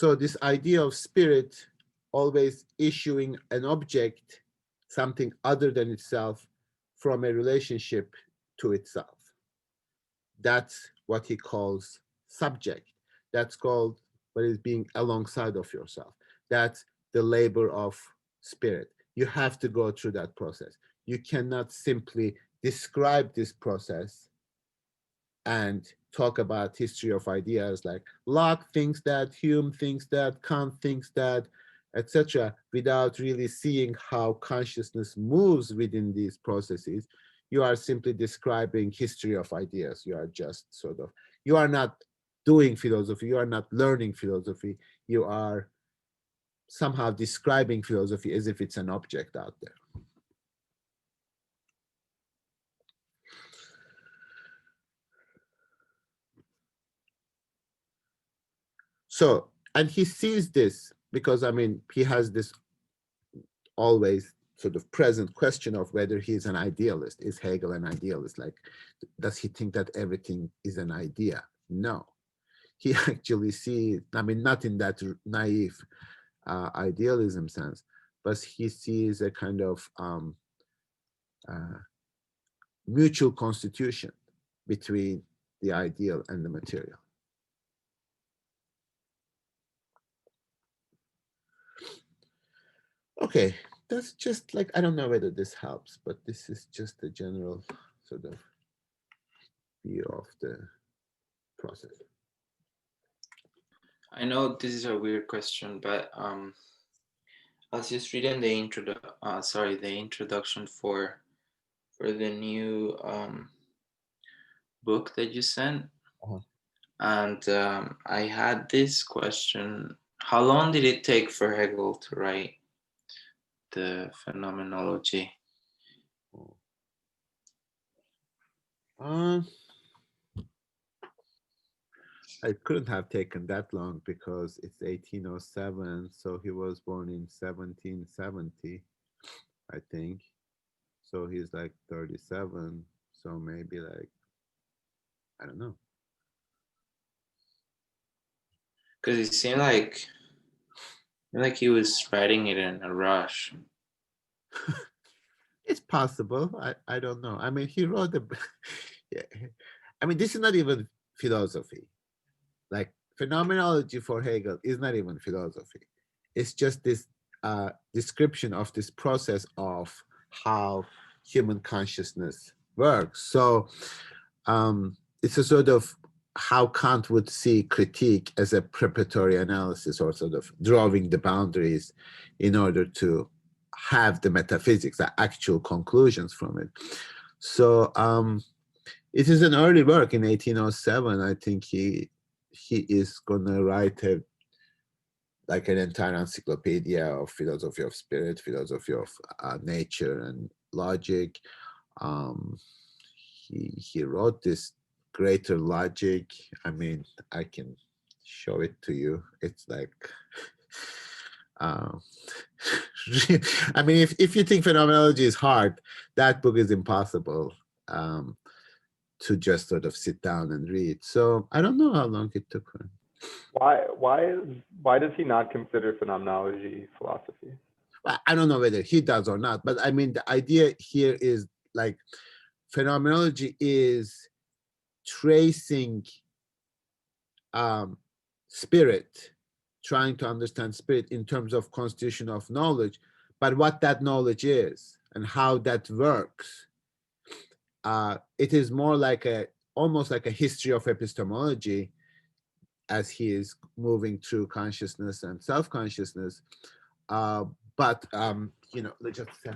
So this idea of spirit always issuing an object, something other than itself, from a relationship to itself. That's what he calls subject. That's called what is being alongside of yourself. That's the labor of spirit. You have to go through that process. You cannot simply describe this process and talk about history of ideas like Locke thinks that, Hume thinks that, Kant thinks that, etc., without really seeing how consciousness moves within these processes. You are simply describing history of ideas. You are just sort of, you are not doing philosophy, you are not learning philosophy, you are somehow describing philosophy as if it's an object out there. So, and he sees this because, I mean, he has this always sort of present question of whether he's an idealist. Is Hegel an idealist? Like, does he think that everything is an idea? No. He actually sees, I mean, not in that naive idealism sense, but he sees a kind of mutual constitution between the ideal and the material. Okay, that's just like, I don't know whether this helps, but this is just a general sort of view of the process. I know this is a weird question, but I was just reading the introduction for the new book that you sent, and I had this question: how long did it take for Hegel to write the Phenomenology? It couldn't have taken that long because it's 1807, so he was born in 1770, I think. So he's like 37, so maybe like, I don't know. Because it seemed like he was writing it in a rush. It's possible. I don't know. I mean, he wrote a, yeah. I mean, this is not even philosophy. Like, phenomenology for Hegel is not even philosophy. It's just this description of this process of how human consciousness works. So it's a sort of how Kant would see critique as a preparatory analysis, or sort of drawing the boundaries in order to have the metaphysics, the actual conclusions from it. So it is an early work in 1807. I think he is going to write like an entire encyclopedia of philosophy of spirit, philosophy of nature and logic. He wrote this Greater Logic. I mean, I can show it to you. It's like, I mean, if you think phenomenology is hard, that book is impossible to just sort of sit down and read. So I don't know how long it took him. Why does he not consider phenomenology philosophy? Well, I don't know whether he does or not, but I mean, the idea here is like, phenomenology is tracing spirit, trying to understand spirit in terms of constitution of knowledge, but what that knowledge is and how that works. It is more like almost like a history of epistemology, as he is moving through consciousness and self-consciousness. But you know, let's just say,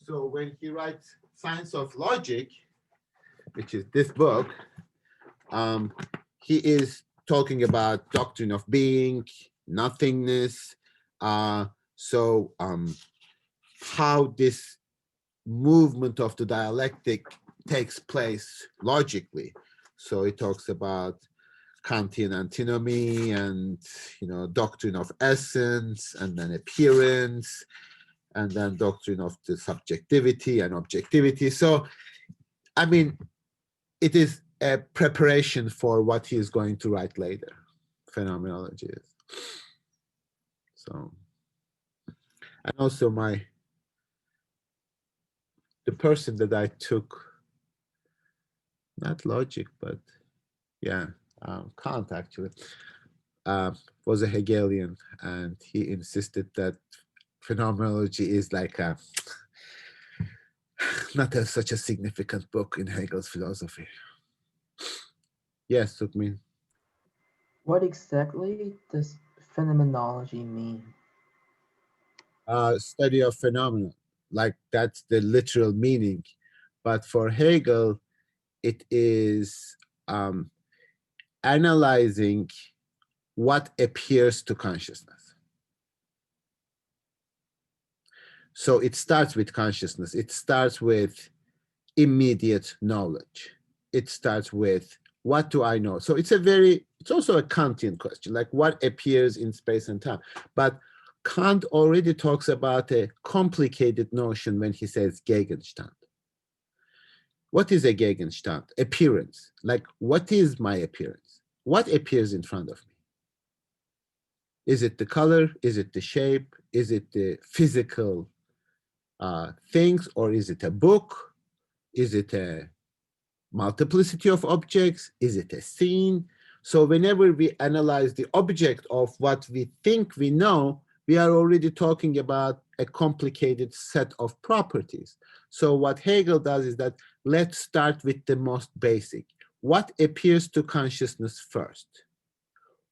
so when he writes Science of Logic, which is this book, he is talking about doctrine of being, nothingness. So how this movement of the dialectic takes place logically. So he talks about Kantian antinomy and, you know, doctrine of essence, and then appearance, and then doctrine of the subjectivity and objectivity. So, I mean, it is a preparation for what he is going to write later. Phenomenology is. So, and also the person that I took, not logic, but yeah, Kant actually, was a Hegelian, and he insisted that phenomenology is like not such a significant book in Hegel's philosophy. Yes, Sukmin. What exactly does phenomenology mean? Study of phenomena, like that's the literal meaning. But for Hegel, it is analyzing what appears to consciousness. So it starts with consciousness. It starts with immediate knowledge. It starts with, what do I know? So it's also a Kantian question, like what appears in space and time. But Kant already talks about a complicated notion when he says Gegenstand. What is a Gegenstand? Appearance. Like, what is my appearance? What appears in front of me? Is it the color? Is it the shape? Is it the physical things? Or is it a book? Is it a multiplicity of objects? Is it a scene? So whenever we analyze the object of what we think we know, we are already talking about a complicated set of properties. So what Hegel does is that let's start with the most basic. What appears to consciousness first?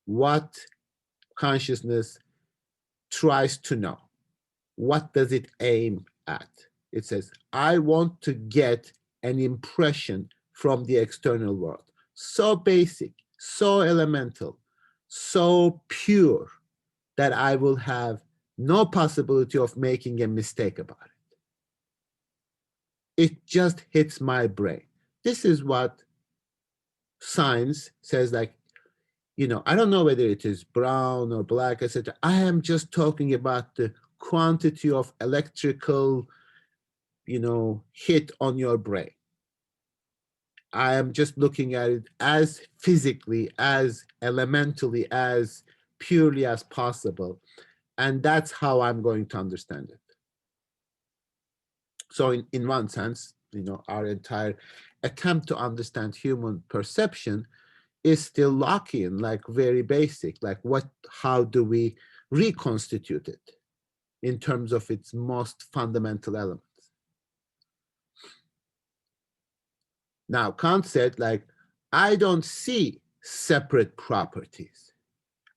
What consciousness tries to know? What does it aim at? It says, I want to get an impression from the external world. So basic, so elemental, so pure that I will have no possibility of making a mistake about it. It just hits my brain. This is what science says, like, I don't know whether it is brown or black, etc. I am just talking about the quantity of electrical, hit on your brain. I am just looking at it as physically, as elementally, as purely as possible. And that's how I'm going to understand it. So in one sense, our entire attempt to understand human perception is still Lockean, like very basic, like how do we reconstitute it in terms of its most fundamental elements? Now, Kant said, like, I don't see separate properties.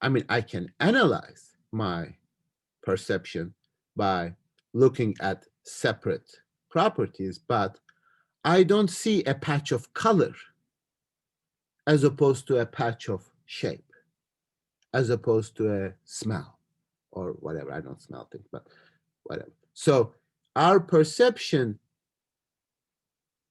I mean, I can analyze my perception by looking at separate properties, but I don't see a patch of color as opposed to a patch of shape, as opposed to a smell or whatever. I don't smell things, but whatever. So our perception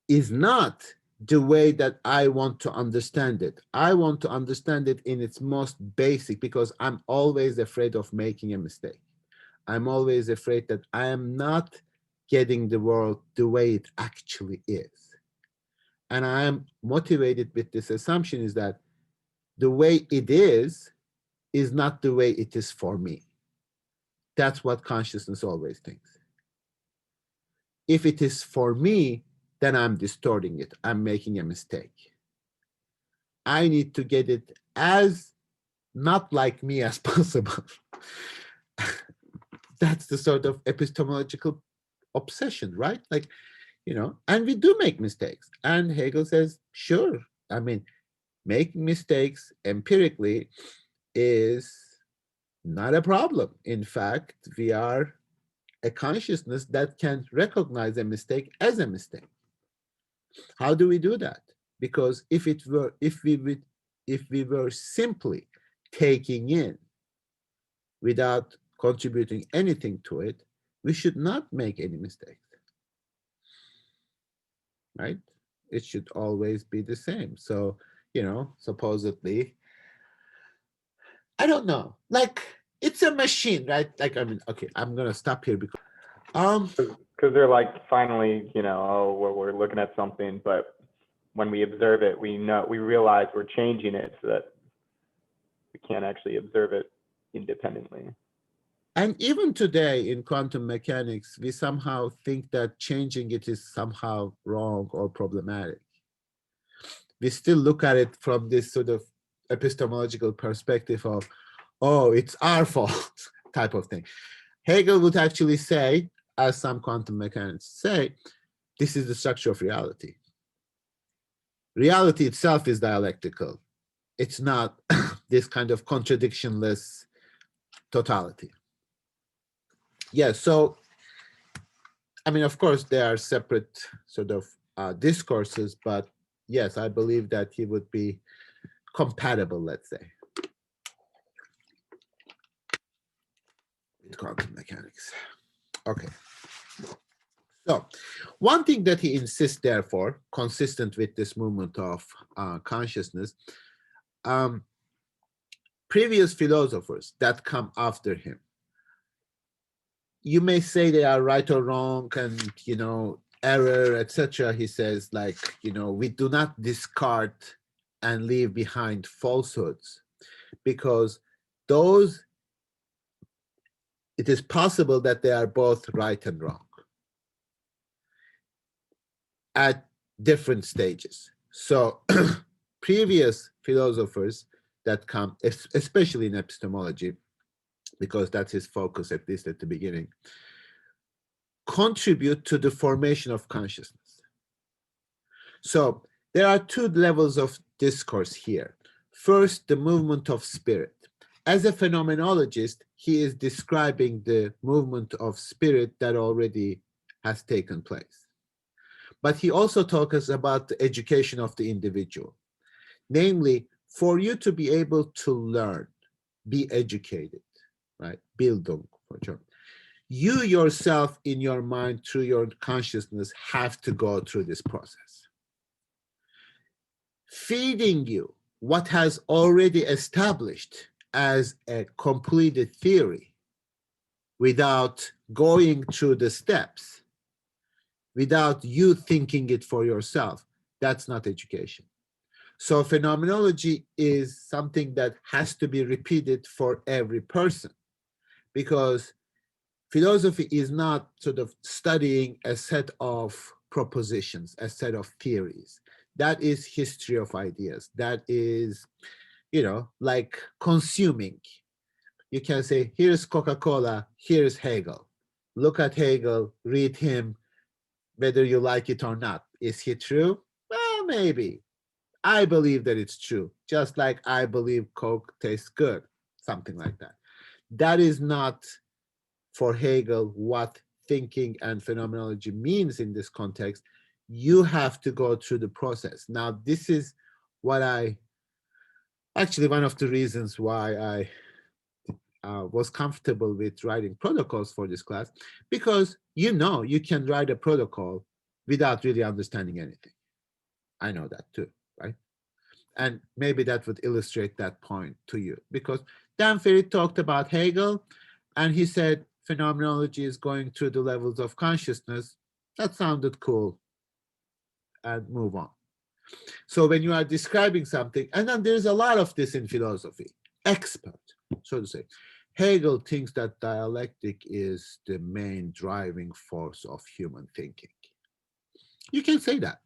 is not the way that I want to understand it. I want to understand it in its most basic, because I'm always afraid of making a mistake. I'm always afraid that I am not getting the world the way it actually is. And I am motivated with this assumption is that the way it is not the way it is for me. That's what consciousness always thinks. If it is for me, then I'm distorting it. I'm making a mistake. I need to get it as not like me as possible. That's the sort of epistemological obsession, right? Like, and we do make mistakes. And Hegel says, sure. I mean, making mistakes empirically is not a problem. In fact, we are a consciousness that can recognize a mistake as a mistake. How do we do that? Because if we were simply taking in without contributing anything to it, we should not make any mistakes, right? It should always be the same. So, supposedly, I don't know, like, it's a machine, right? Like, I mean, okay, I'm gonna stop here because because they're like, finally, oh, we're looking at something, but when we observe it, we realize we're changing it so that we can't actually observe it independently. And even today in quantum mechanics, we somehow think that changing it is somehow wrong or problematic. We still look at it from this sort of epistemological perspective of, oh, it's our fault type of thing. Hegel would actually say, as some quantum mechanics say, this is the structure of reality. Reality itself is dialectical. It's not this kind of contradictionless totality. Yeah, so, I mean, of course, there are separate sort of discourses, but yes, I believe that he would be compatible, let's say, with quantum mechanics. Okay. So one thing that he insists, therefore, consistent with this movement of consciousness, previous philosophers that come after him, you may say they are right or wrong and, you know, error, etc. He says, like, you know, we do not discard and leave behind falsehoods, because those, it is possible that they are both right and wrong at different stages. So previous philosophers that come, especially in epistemology, because that's his focus, at least at the beginning, contribute to the formation of consciousness. So there are two levels of discourse here. First, the movement of spirit. As a phenomenologist, he is describing the movement of spirit that already has taken place. But he also talks about the education of the individual. Namely, for you to be able to learn, be educated, right? Bildung, for example. You yourself in your mind, through your consciousness, have to go through this process. Feeding you what has already established as a completed theory without going through the steps, without you thinking it for yourself, that's not education. So phenomenology is something that has to be repeated for every person, because philosophy is not sort of studying a set of propositions, a set of theories. That is history of ideas. That is, you know, like consuming. You can say, here's Coca-Cola, here's Hegel. Look at Hegel, read him, whether you like it or not. Is he true? Well, maybe. I believe that it's true, just like I believe Coke tastes good, something like that. That is not, for Hegel, what thinking and phenomenology means in this context. You have to go through the process. Now, this is what actually one of the reasons why I was comfortable with writing protocols for this class, because you know you can write a protocol without really understanding anything. I know that too, right? And maybe that would illustrate that point to you, because Dan Ferry talked about Hegel, and he said phenomenology is going through the levels of consciousness. That sounded cool, and move on. So when you are describing something, and then there's a lot of this in philosophy, expert, so to say. Hegel thinks that dialectic is the main driving force of human thinking. You can say that.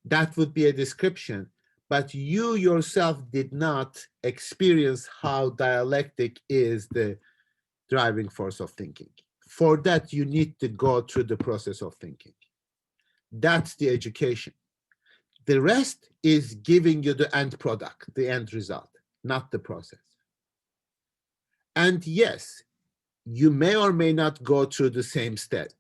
That would be a description, but you yourself did not experience how dialectic is the driving force of thinking. For that, you need to go through the process of thinking. That's the education. The rest is giving you the end product, the end result, not the process. And yes, you may or may not go through the same step.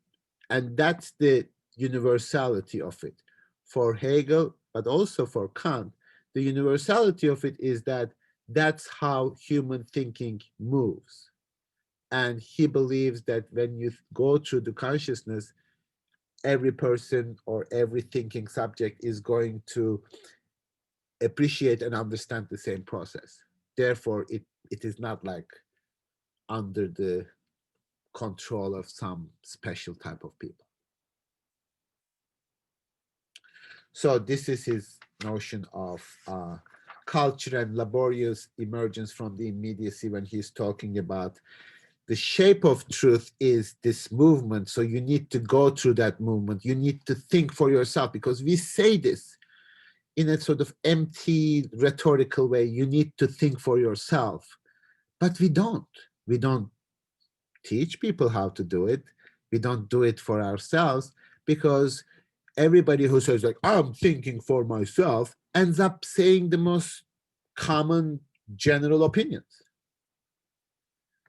And that's the universality of it. For Hegel, but also for Kant, the universality of it is that that's how human thinking moves. And he believes that when you go through the consciousness, every person or every thinking subject is going to appreciate and understand the same process. Therefore, it is not like under the control of some special type of people. So this is his notion of culture and laborious emergence from the immediacy when he's talking about the shape of truth is this movement. So you need to go through that movement. You need to think for yourself, because we say this in a sort of empty rhetorical way. You need to think for yourself, but we don't. We don't teach people how to do it. We don't do it for ourselves, because everybody who says like, I'm thinking for myself, ends up saying the most common general opinions.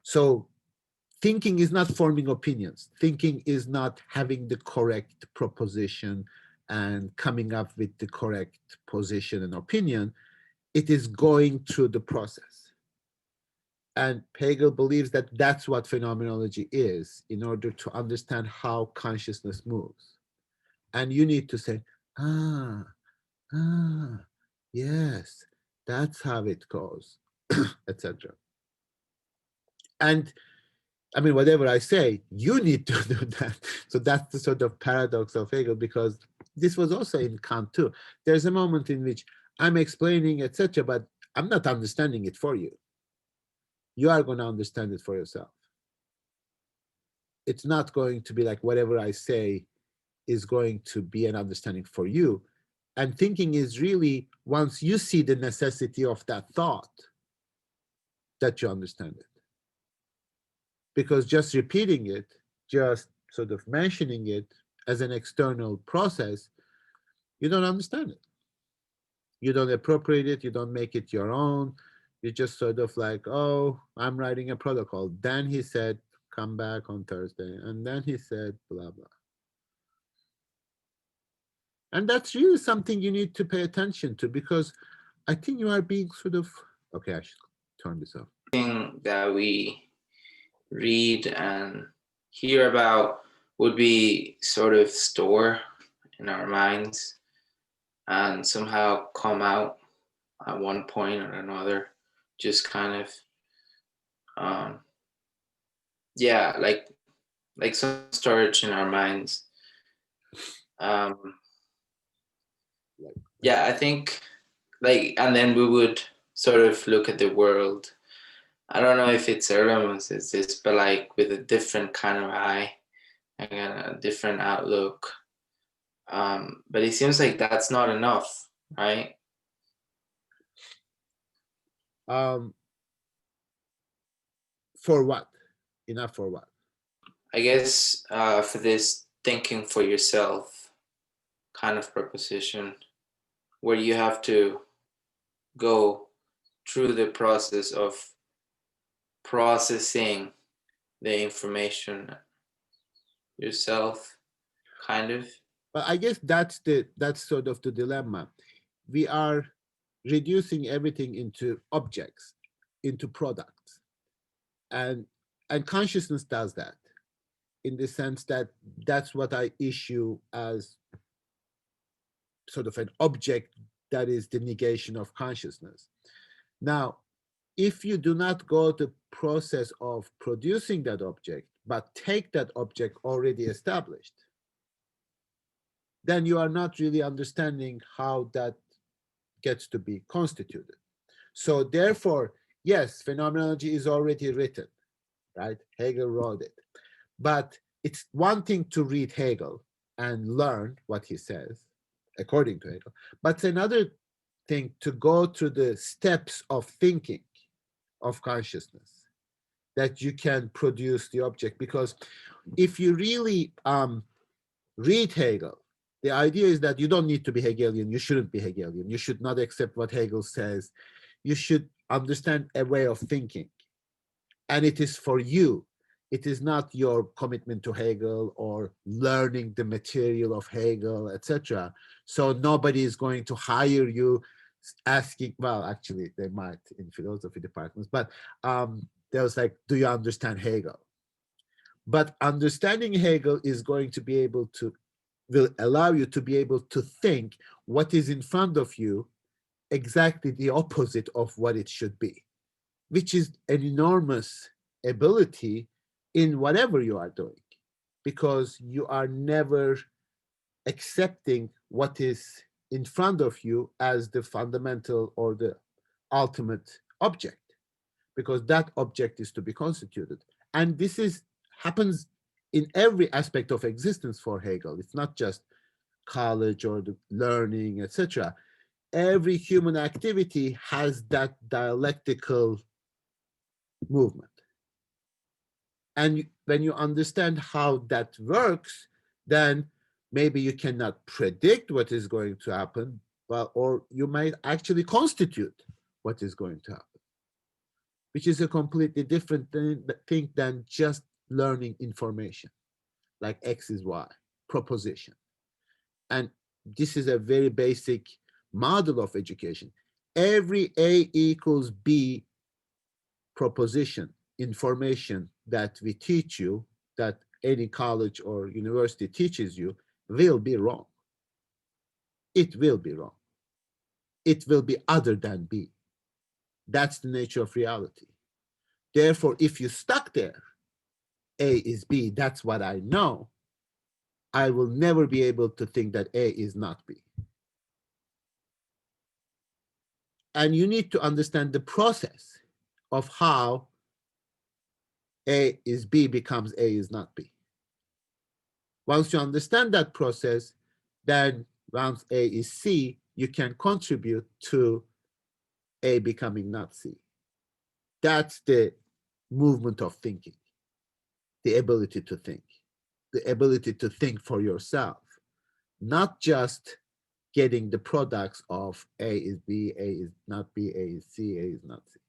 So thinking is not forming opinions. Thinking is not having the correct proposition and coming up with the correct position and opinion. It is going through the process. And Hegel believes that that's what phenomenology is, in order to understand how consciousness moves. And you need to say, yes, that's how it goes, etc. And I mean, whatever I say, you need to do that. So that's the sort of paradox of Hegel, because this was also in Kant too. There's a moment in which I'm explaining, etc., but I'm not understanding it for you. You are going to understand it for yourself. It's not going to be like whatever I say is going to be an understanding for you. And thinking is really, once you see the necessity of that thought, that you understand it. Because just repeating it, just sort of mentioning it as an external process, you don't understand it. You don't appropriate it, you don't make it your own. You just sort of like, oh, I'm writing a protocol. Then he said, come back on Thursday. And then he said, blah, blah. And that's really something you need to pay attention to, because I think you are being sort of, okay, I should turn this off. Thing that we read and hear about would be sort of store in our minds and somehow come out at one point or another, just kind of yeah, like some storage in our minds. Yeah, I think like, and then we would sort of look at the world. I don't know if it's Erasmus is this, but like with a different kind of eye and a different outlook. But it seems like that's not enough, right? For what? Enough for what? I guess for this thinking for yourself kind of proposition, where you have to go through the process of processing the information yourself, kind of. But I guess that's sort of the dilemma. We are reducing everything into objects, into products, and consciousness does that, in the sense that that's what I issue as sort of an object that is the negation of consciousness. Now, if you do not go the process of producing that object, but take that object already established, then you are not really understanding how that gets to be constituted. So therefore, yes, phenomenology is already written, right? Hegel wrote it. But it's one thing to read Hegel and learn what he says, according to Hegel. But it's another thing to go through the steps of thinking, of consciousness, that you can produce the object. Because if you really read Hegel, the idea is that you don't need to be Hegelian. You shouldn't be Hegelian. You should not accept what Hegel says. You should understand a way of thinking. And it is for you. It is not your commitment to Hegel or learning the material of Hegel, etc. So nobody is going to hire you asking, well, actually, they might in philosophy departments, but there was like, do you understand Hegel? But understanding Hegel is going to be able to, will allow you to be able to think what is in front of you exactly the opposite of what it should be, which is an enormous ability in whatever you are doing, because you are never accepting what is in front of you as the fundamental or the ultimate object, because that object is to be constituted. And this is happens in every aspect of existence for Hegel. It's not just college or the learning, etc. Every human activity has that dialectical movement. And when you understand how that works, then maybe you cannot predict what is going to happen, but or you might actually constitute what is going to happen, which is a completely different thing than just learning information, like X is Y, proposition. And this is a very basic model of education. Every A equals B proposition, information that we teach you, that any college or university teaches you, will be wrong. It will be wrong. It will be other than B. That's the nature of reality. Therefore, if you stuck there, A is B, that's what I know, I will never be able to think that A is not B. And you need to understand the process of how A is B becomes A is not B. Once you understand that process, then once A is C, you can contribute to A becoming not C. That's the movement of thinking, the ability to think, the ability to think for yourself, not just getting the products of A is B, A is not B, A is C, A is not C.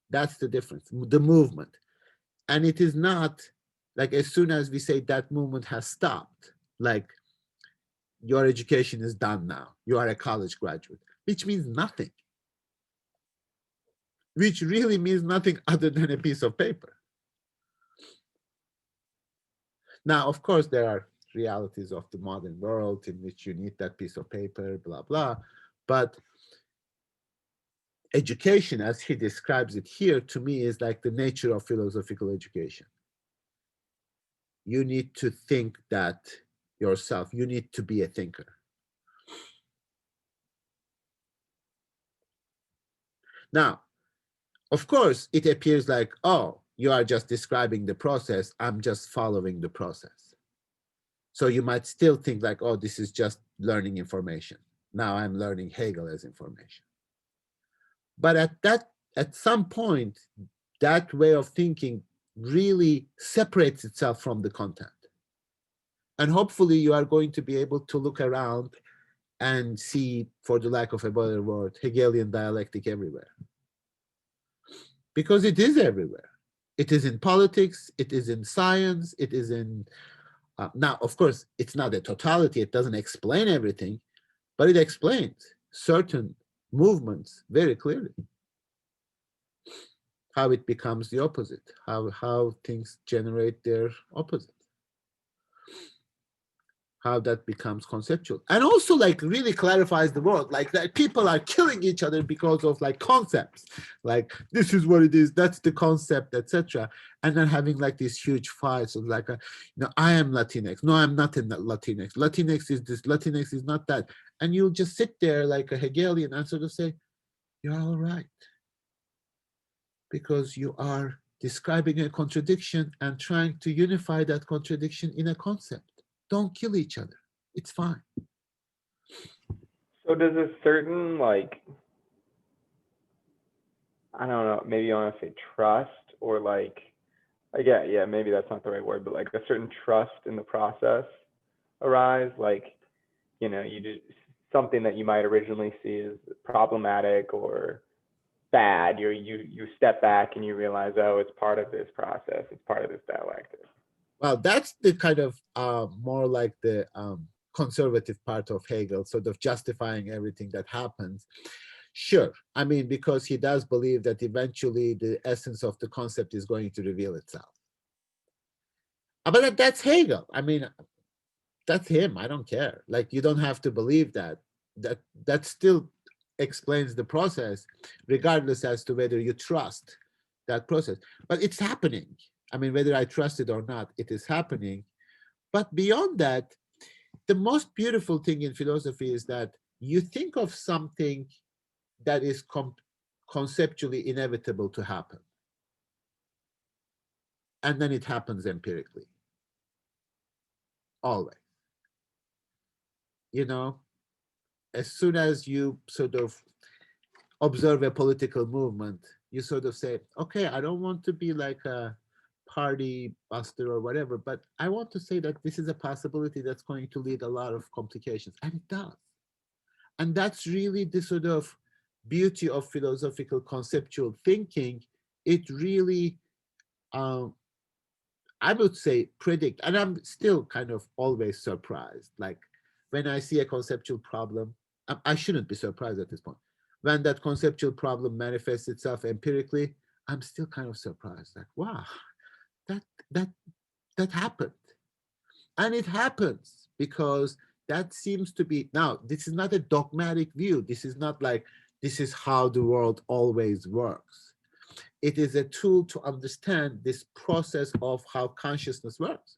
That's the difference, the movement. And it is not like as soon as we say that movement has stopped, like your education is done now, you are a college graduate, which means nothing, which really means nothing other than a piece of paper. Now, of course, there are realities of the modern world in which you need that piece of paper, blah, blah. But education, as he describes it here, to me, is like the nature of philosophical education. You need to think that yourself. You need to be a thinker. Now, of course, it appears like, oh, you are just describing the process. I'm just following the process. So you might still think like, oh, this is just learning information. Now I'm learning Hegel as information. But at some point, that way of thinking really separates itself from the content. And hopefully you are going to be able to look around and see, for the lack of a better word, Hegelian dialectic everywhere. Because it is everywhere. It is in politics, it is in science, it is in, now, of course, it's not a totality, it doesn't explain everything, but it explains certain movements very clearly. How it becomes the opposite, how things generate their opposite. How that becomes conceptual, and also like really clarifies the world, like that people are killing each other because of like concepts, like this is what it is, that's the concept, etc. And then having like these huge fights of like, I am Latinx, no, I'm not in that Latinx. Latinx is this, Latinx is not that, and you'll just sit there like a Hegelian and sort of say, you're all right, because you are describing a contradiction and trying to unify that contradiction in a concept. Don't kill each other. It's fine. So does a certain, like, I don't know, maybe you want to say trust, or like, yeah, maybe that's not the right word, but like a certain trust in the process arise? Like, you do something that you might originally see as problematic or bad, you step back and you realize, oh, it's part of this process, it's part of this dialectic. Well, that's the kind of more like the conservative part of Hegel, sort of justifying everything that happens. Sure, I mean, because he does believe that eventually the essence of the concept is going to reveal itself. But that's Hegel. I mean, that's him. I don't care. Like, you don't have to believe that. That still explains the process, regardless as to whether you trust that process. But it's happening. I mean, whether I trust it or not, it is happening. But beyond that, the most beautiful thing in philosophy is that you think of something that is conceptually inevitable to happen, and then it happens empirically, always. You know, as soon as you sort of observe a political movement, you sort of say, okay, I don't want to be like a party buster or whatever, but I want to say that this is a possibility that's going to lead a lot of complications, and it does. And that's really the sort of beauty of philosophical conceptual thinking. It really, um, I would say, predict, and I'm still kind of always surprised. Like when I see a conceptual problem, I shouldn't be surprised at this point. When that conceptual problem manifests itself empirically, I'm still kind of surprised. Like, wow, that that that happened, and it happens because that seems to be, now this is not a dogmatic view. This is not like this is how the world always works. It is a tool to understand this process of how consciousness works.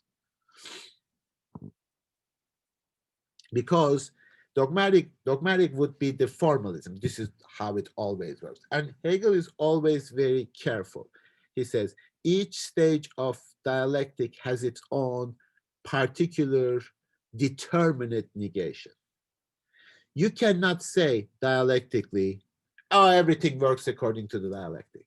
Because dogmatic would be the formalism. This is how it always works. And Hegel is always very careful. He says each stage of dialectic has its own particular determinate negation. You cannot say dialectically, oh, everything works according to the dialectic.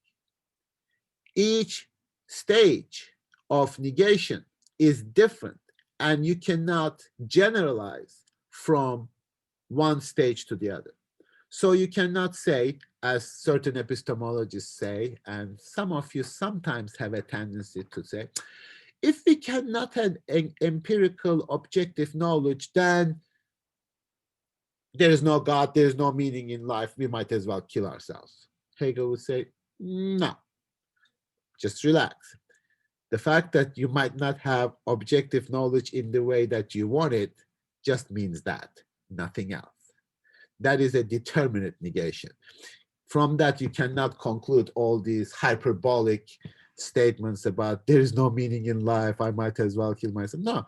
Each stage of negation is different, and you cannot generalize from one stage to the other. So you cannot say, as certain epistemologists say, and some of you sometimes have a tendency to say, if we cannot have an empirical objective knowledge, then there is no God, there is no meaning in life, we might as well kill ourselves. Hegel would say, no, just relax. The fact that you might not have objective knowledge in the way that you want it just means that, nothing else. That is a determinate negation. From that, you cannot conclude all these hyperbolic statements about there is no meaning in life, I might as well kill myself. No,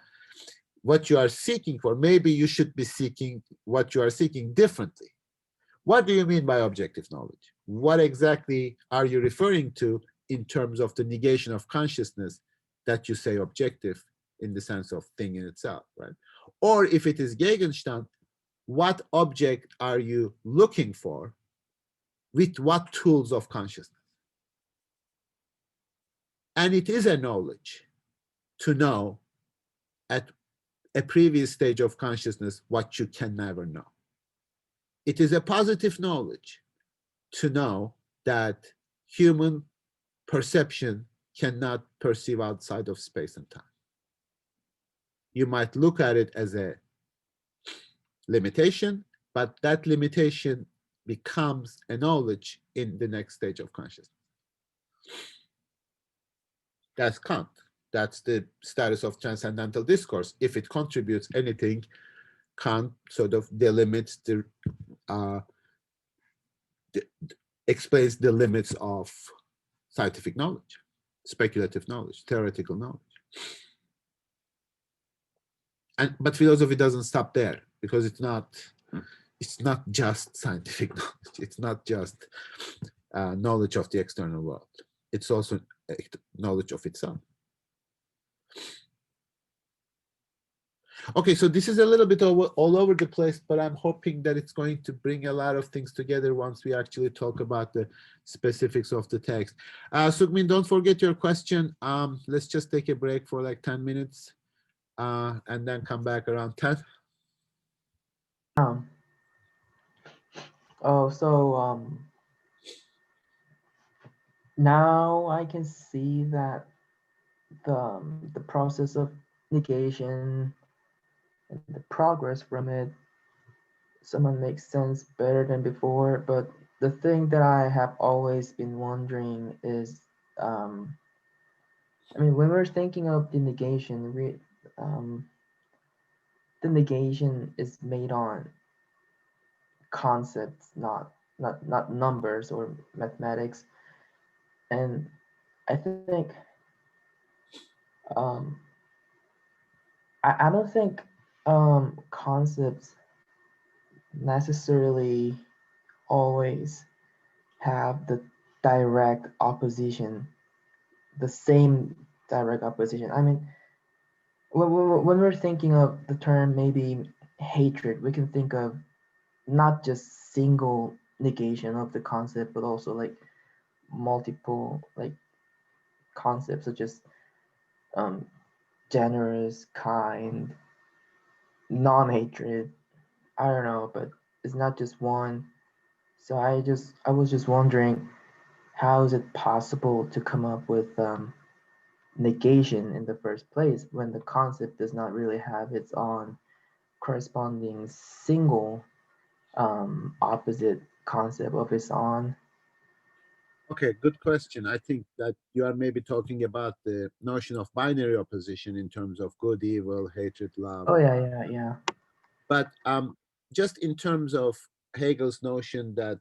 what you are seeking for, maybe you should be seeking what you are seeking differently. What do you mean by objective knowledge? What exactly are you referring to in terms of the negation of consciousness that you say objective in the sense of thing in itself, right? Or if it is Gegenstand, what object are you looking for with what tools of consciousness? And it is a knowledge to know at a previous stage of consciousness what you can never know. It is a positive knowledge to know that human perception cannot perceive outside of space and time. You might look at it as a limitation, but that limitation becomes a knowledge in the next stage of consciousness. That's Kant. That's the status of transcendental discourse. If it contributes anything, Kant sort of delimits explains the limits of scientific knowledge, speculative knowledge, theoretical knowledge. But philosophy doesn't stop there, because it's not just scientific knowledge. It's not just knowledge of the external world. It's also knowledge of itself. Okay, so this is a little bit all over the place, but I'm hoping that it's going to bring a lot of things together once we actually talk about the specifics of the text. Sugmin, don't forget your question. Let's just take a break for like 10 minutes and then come back around 10. Now I can see that the process of negation and the progress from it somewhat makes sense better than before. But the thing that I have always been wondering is, I mean, when we're thinking of the negation, the negation is made on concepts, not numbers or mathematics. And I think I don't think concepts necessarily always have the direct opposition, the same direct opposition. I mean, when we're thinking of the term maybe hatred, we can think of not just single negation of the concept, but also like multiple like concepts such as um, generous, kind, non-hatred. I don't know, but it's not just one. So I was just wondering, how is it possible to come up with negation in the first place when the concept does not really have its own corresponding single opposite concept of its own? Okay, good question. I think that you are maybe talking about the notion of binary opposition in terms of good, evil, hatred, love. Oh yeah. But just in terms of Hegel's notion that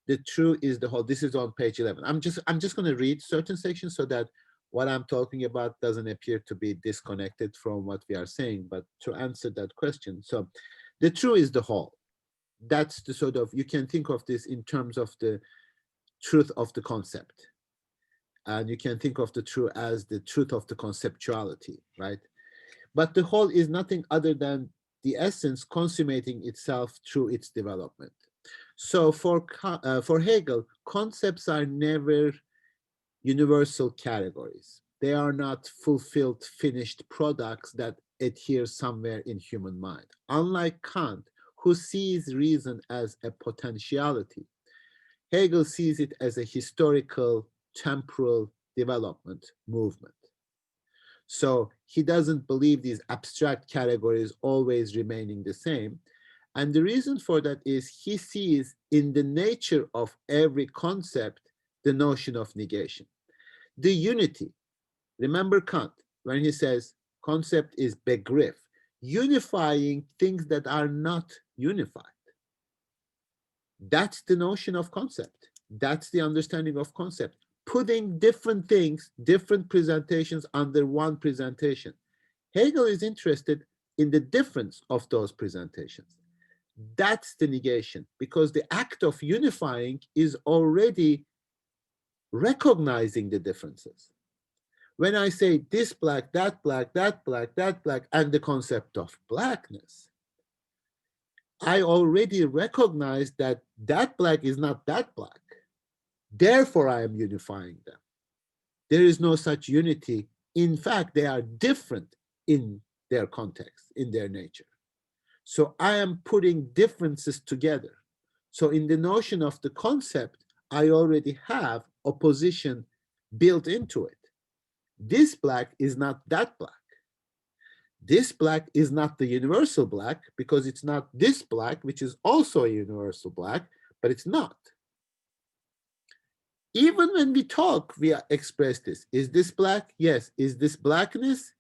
the true is the whole. This is on page 11. I'm just going to read certain sections so that what I'm talking about doesn't appear to be disconnected from what we are saying. But to answer that question, so the true is the whole. That's the sort of, you can think of this in terms of the truth of the concept, and you can think of the true as the truth of the conceptuality, right? But the whole is nothing other than the essence consummating itself through its development. So for Hegel, concepts are never universal categories. They are not fulfilled, finished products that adhere somewhere in human mind. Unlike Kant, who sees reason as a potentiality, Hegel sees it as a historical, temporal development movement. So he doesn't believe these abstract categories always remaining the same. And the reason for that is he sees in the nature of every concept the notion of negation. The unity, remember Kant, when he says concept is Begriff, unifying things that are not unified. That's the notion of concept. That's the understanding of concept. Putting different things, different presentations under one presentation. Hegel is interested in the difference of those presentations. That's the negation, because the act of unifying is already recognizing the differences. When I say this black, that black, that black, that black, and the concept of blackness, I already recognize that that black is not that black. Therefore, I am unifying them. There is no such unity. In fact, they are different in their context, in their nature. So I am putting differences together. So in the notion of the concept, I already have opposition built into it. This black is not that black. This black is not the universal black because it's not this black, which is also a universal black, but it's not. Even when we talk, we express this. Is this black? Yes. Is this blackness?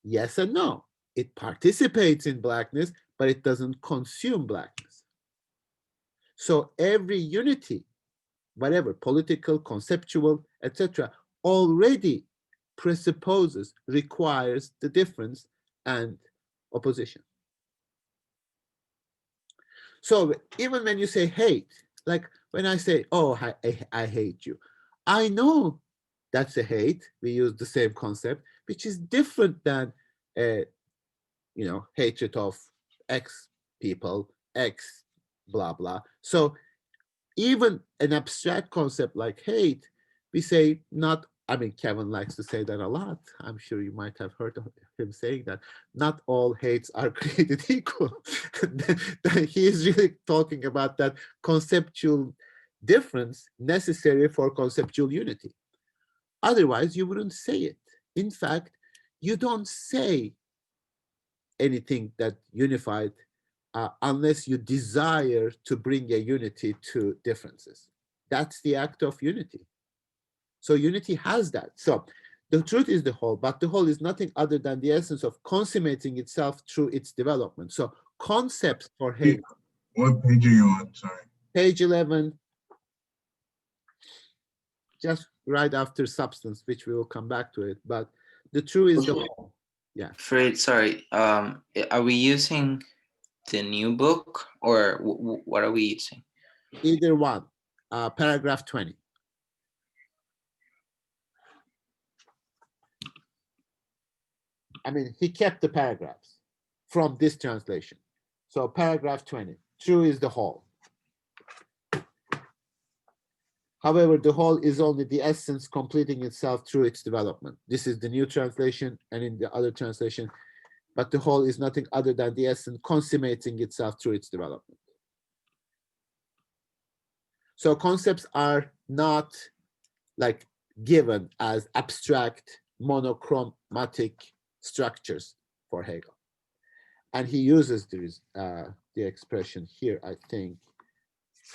Yes and no. It participates in blackness, but it doesn't consume blackness. So every unity, whatever, political, conceptual, etc., already presupposes, requires the difference and opposition. So even when you say hate, like when I say, oh, I hate you, I know that's a hate. We use the same concept, which is different than, hatred of X people, X blah, blah. So even an abstract concept like hate, we say not, I mean, Kevin likes to say that a lot. I'm sure you might have heard of him saying that. Not all hates are created equal. He is really talking about that conceptual difference necessary for conceptual unity. Otherwise, you wouldn't say it. In fact, you don't say anything that unified unless you desire to bring a unity to differences. That's the act of unity. So unity has that. So the truth is the whole, but the whole is nothing other than the essence of consummating itself through its development. So concepts for Hegel. What page are you on? Sorry. Page 11, just right after substance, which we will come back to it. But the truth is the whole. Yeah. Fred, sorry. Are we using the new book, or what are we using? Either one. Paragraph 20. I mean, he kept the paragraphs from this translation. So paragraph 20, true is the whole. However, the whole is only the essence completing itself through its development. This is the new translation, and in the other translation, but the whole is nothing other than the essence consummating itself through its development. So concepts are not like given as abstract monochromatic structures for Hegel. And he uses the expression here, I think,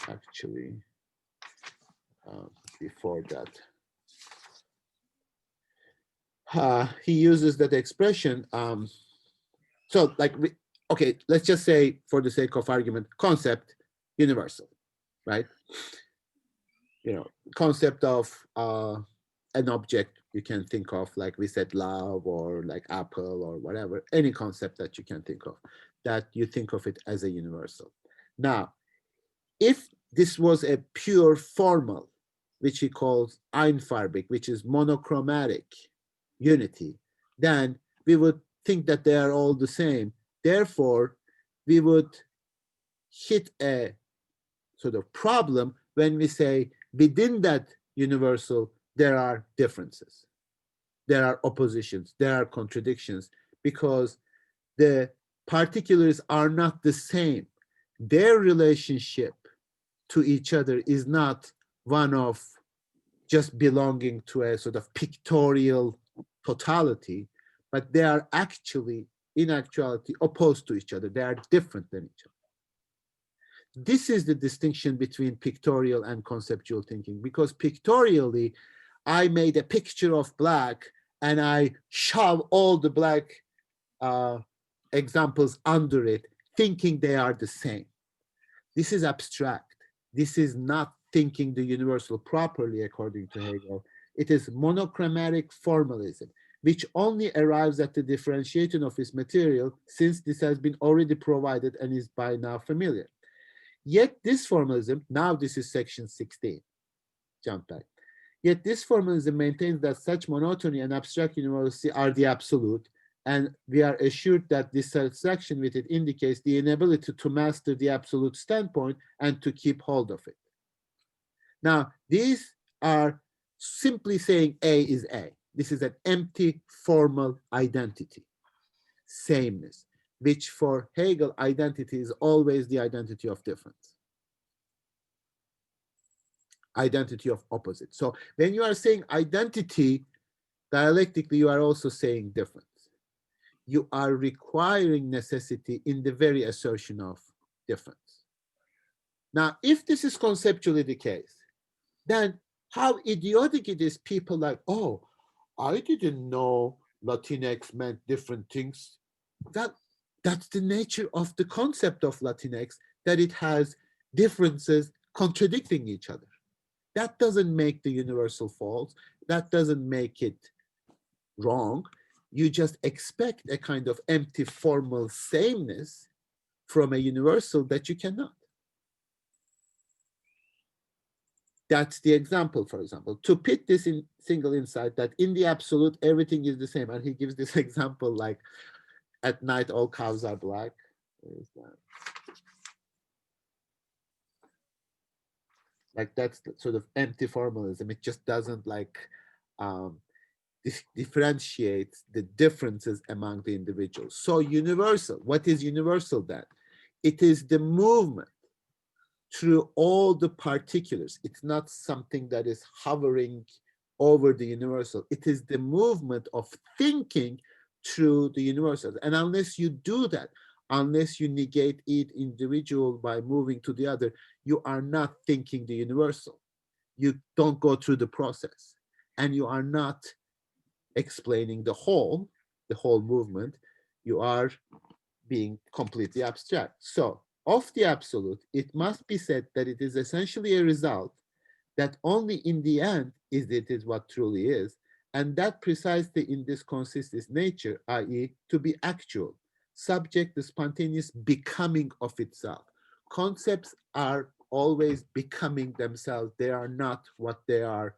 actually, before that. He uses that expression. So like, okay, let's just say for the sake of argument, concept, universal, right? You know, concept of an object you can think of, like we said, love, or like apple, or whatever, any concept that you can think of, that you think of it as a universal. Now, if this was a pure formal, which he calls einfarbig, which is monochromatic unity, then we would think that they are all the same. Therefore, we would hit a sort of problem when we say within that universal, there are differences, there are oppositions, there are contradictions, because the particulars are not the same. Their relationship to each other is not one of just belonging to a sort of pictorial totality, but they are actually, in actuality, opposed to each other. They are different than each other. This is the distinction between pictorial and conceptual thinking, because pictorially, I made a picture of black and I shove all the black examples under it, thinking they are the same. This is abstract. This is not thinking the universal properly, according to Hegel. It is monochromatic formalism, which only arrives at the differentiation of its material, since this has been already provided and is by now familiar. Yet this formalism, now this is section 16, jump back. Yet this formalism maintains that such monotony and abstract universality are the absolute, and we are assured that dissatisfaction with it indicates the inability to master the absolute standpoint and to keep hold of it. Now, these are simply saying A is A. This is an empty formal identity, sameness, which for Hegel, identity is always the identity of difference, identity of opposite. So when you are saying identity, dialectically, you are also saying difference. You are requiring necessity in the very assertion of difference. Now, if this is conceptually the case, then how idiotic it is, people like, oh, I didn't know Latinx meant different things. That's the nature of the concept of Latinx, that it has differences contradicting each other. That doesn't make the universal false. That doesn't make it wrong. You just expect a kind of empty formal sameness from a universal that you cannot. That's the example, for example, to put this in single insight that in the absolute, everything is the same. And he gives this example like, at night, all cows are black. Where is that? Like, that's the sort of empty formalism. It just doesn't like differentiate the differences among the individuals. So universal, what is universal then? It is the movement through all the particulars. It's not something that is hovering over the universal. It is the movement of thinking through the universal. And unless you do that, unless you negate each individual by moving to the other, you are not thinking the universal. You don't go through the process, and you are not explaining the whole movement. You are being completely abstract. So of the absolute, it must be said that it is essentially a result that only in the end is what truly is, and that precisely in this consists its nature, i.e. to be actual, subject, the spontaneous becoming of itself. Concepts are always becoming themselves. They are not what they are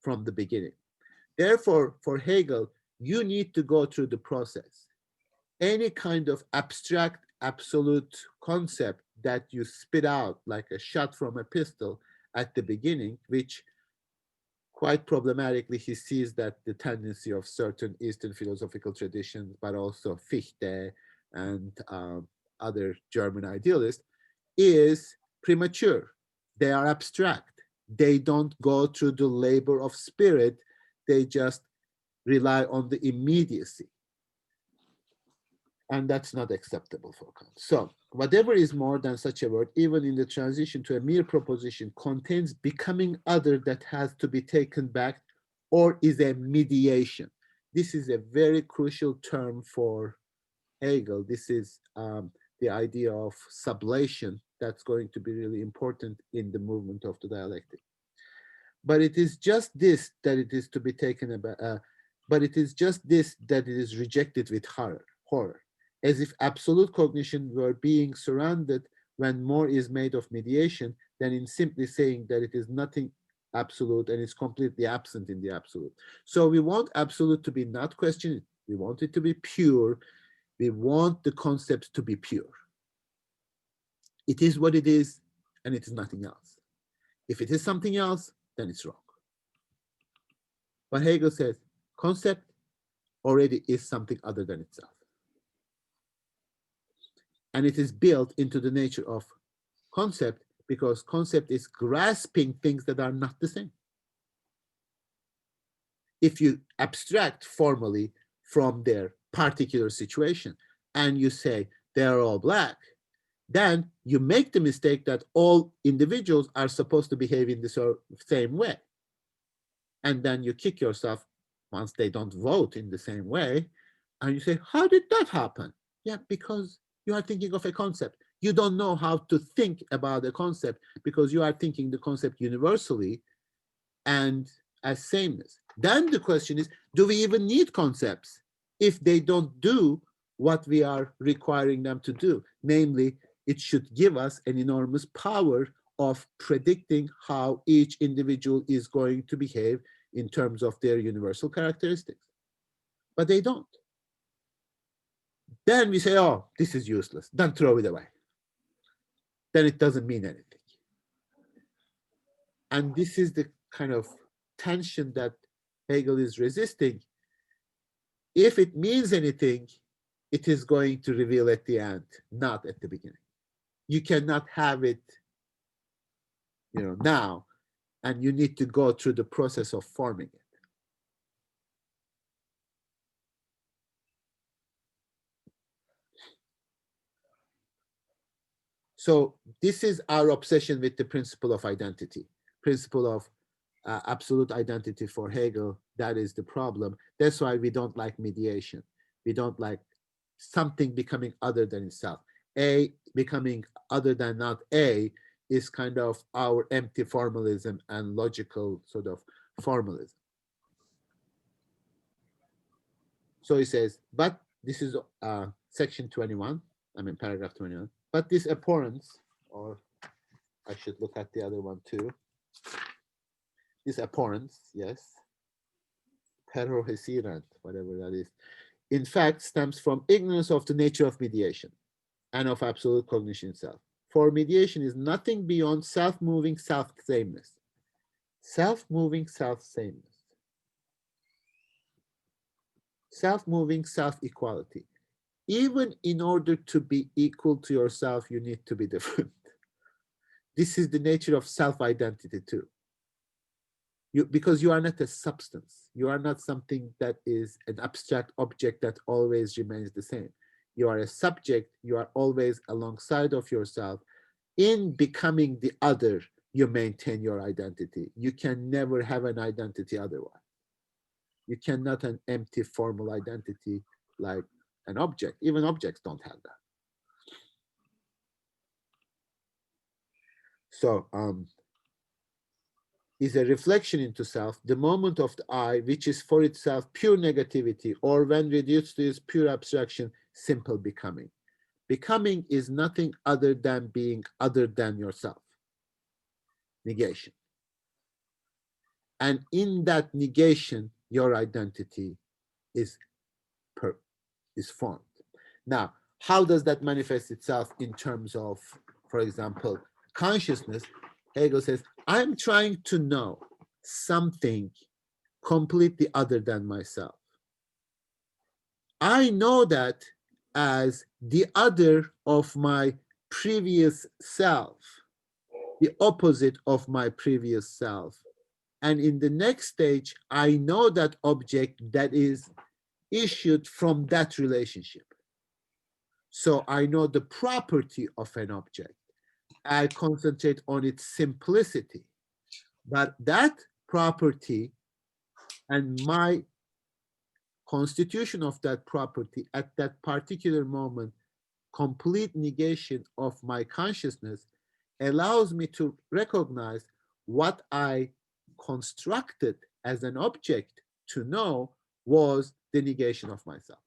from the beginning. Therefore, for Hegel, you need to go through the process. Any kind of abstract, absolute concept that you spit out like a shot from a pistol at the beginning, which quite problematically, he sees that the tendency of certain Eastern philosophical traditions, but also Fichte and other German idealists, is premature. They are abstract. They don't go through the labor of spirit. They just rely on the immediacy. And that's not acceptable for Kant. So whatever is more than such a word, even in the transition to a mere proposition, contains becoming other that has to be taken back or is a mediation. This is a very crucial term for Hegel. This is the idea of sublation that's going to be really important in the movement of the dialectic. But it is just this that it is to be taken about, but it is just this that it is rejected with horror, as if absolute cognition were being surrounded when more is made of mediation than in simply saying that it is nothing absolute and is completely absent in the absolute. So we want absolute to be not questioned. We want it to be pure. We want the concepts to be pure. It is what it is, and it is nothing else. If it is something else, then it's wrong. But Hegel says, concept already is something other than itself. And it is built into the nature of concept because concept is grasping things that are not the same. If you abstract formally from their particular situation and you say they're all black, then you make the mistake that all individuals are supposed to behave in the same way. And then you kick yourself once they don't vote in the same way. And you say, how did that happen? Yeah, because you are thinking of a concept. You don't know how to think about a concept because you are thinking the concept universally and as sameness. Then the question is, do we even need concepts if they don't do what we are requiring them to do? Namely, it should give us an enormous power of predicting how each individual is going to behave in terms of their universal characteristics. But they don't. Then we say, oh, this is useless. Then throw it away. Then it doesn't mean anything. And this is the kind of tension that Hegel is resisting. If it means anything, it is going to reveal at the end, not at the beginning. You cannot have it, now, and you need to go through the process of forming it. So this is our obsession with the principle of identity, principle of absolute identity for Hegel. That is the problem. That's why we don't like mediation. We don't like something becoming other than itself. A becoming other than not A is kind of our empty formalism and logical sort of formalism. So he says, but this is section 21, paragraph 21, but this abhorrence, or I should look at the other one too. This abhorrence, yes, perorhesirant, whatever that is, in fact stems from ignorance of the nature of mediation and of absolute cognition itself. For mediation is nothing beyond self-moving self-sameness. Self-moving self-sameness. Self-moving self-equality. Even in order to be equal to yourself, you need to be different. This is the nature of self-identity too. Because you are not a substance. You are not something that is an abstract object that always remains the same. You are a subject. You are always alongside of yourself. In becoming the other, you maintain your identity. You can never have an identity otherwise. You cannot have an empty formal identity like an object. Even objects don't have that. So is a reflection into self, the moment of the I, which is for itself pure negativity, or when reduced to its pure abstraction, simple becoming. Becoming is nothing other than being other than yourself. Negation. And in that negation, your identity is formed. Now, how does that manifest itself in terms of, for example, consciousness? Hegel says, I'm trying to know something completely other than myself. I know that as the other of my previous self, the opposite of my previous self. And in the next stage, I know that object that is issued from that relationship. So I know the property of an object. I concentrate on its simplicity. But that property and my constitution of that property at that particular moment, complete negation of my consciousness, allows me to recognize what I constructed as an object to know was the negation of myself.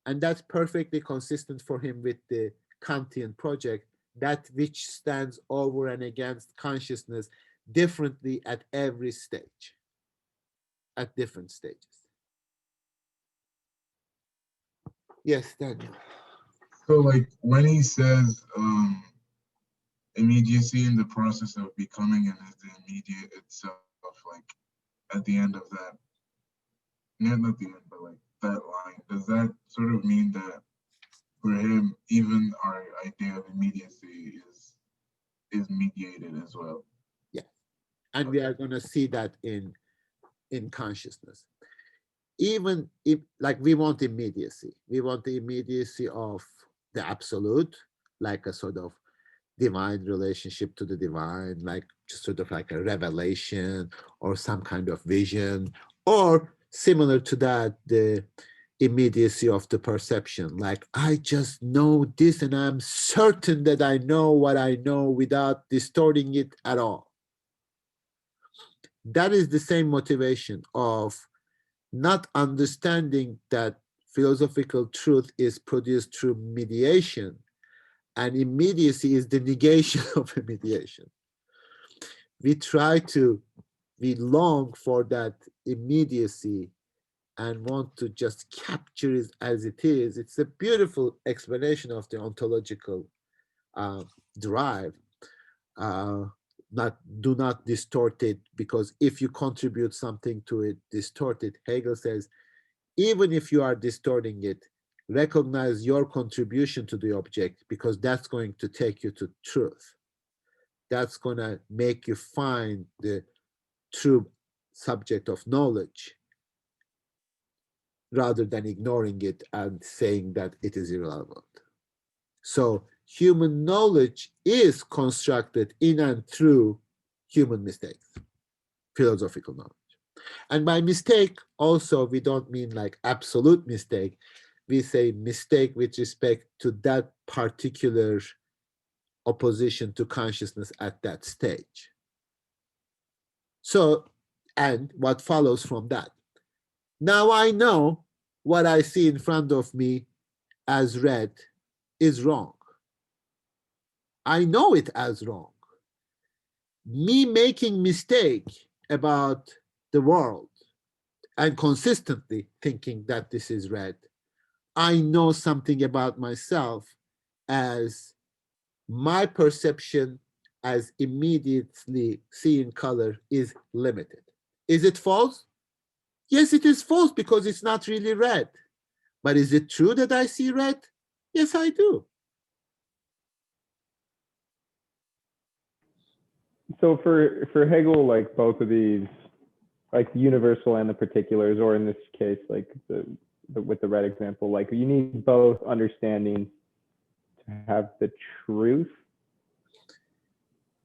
And that's perfectly consistent for him with the Kantian project, that which stands over and against consciousness differently at every stage, at different stages. Yes, Daniel. So like when he says immediacy in the process of becoming and is the immediate itself, like at the end of that, not the end, but like that line, does that sort of mean that for him, even our idea of immediacy is mediated as well? Yeah. And we are going to see that in consciousness. Even if, like, we want immediacy. We want the immediacy of the absolute, like a sort of divine relationship to the divine, like just sort of like a revelation or some kind of vision, or similar to that, the immediacy of the perception, like I just know this and I'm certain that I know what I know without distorting it at all. That is the same motivation of not understanding that philosophical truth is produced through mediation, and immediacy is the negation of a mediation. We long for that immediacy and want to just capture it as it is. It's a beautiful explanation of the ontological drive. Do not distort it, because if you contribute something to it, distort it. Hegel says, even if you are distorting it, recognize your contribution to the object, because that's going to take you to truth. That's going to make you find the true subject of knowledge, rather than ignoring it and saying that it is irrelevant. So human knowledge is constructed in and through human mistakes, philosophical knowledge. And by mistake, also, we don't mean like absolute mistake. We say mistake with respect to that particular opposition to consciousness at that stage. So, and what follows from that? Now I know what I see in front of me as red is wrong. I know it as wrong. Me making mistake about the world and consistently thinking that this is red, I know something about myself as my perception as immediately seeing color is limited. Is it false? Yes, it is false, because it's not really red. But is it true that I see red? Yes, I do. So for Hegel, like both of these, like the universal and the particulars, or in this case, like with the red example, like you need both understanding to have the truth.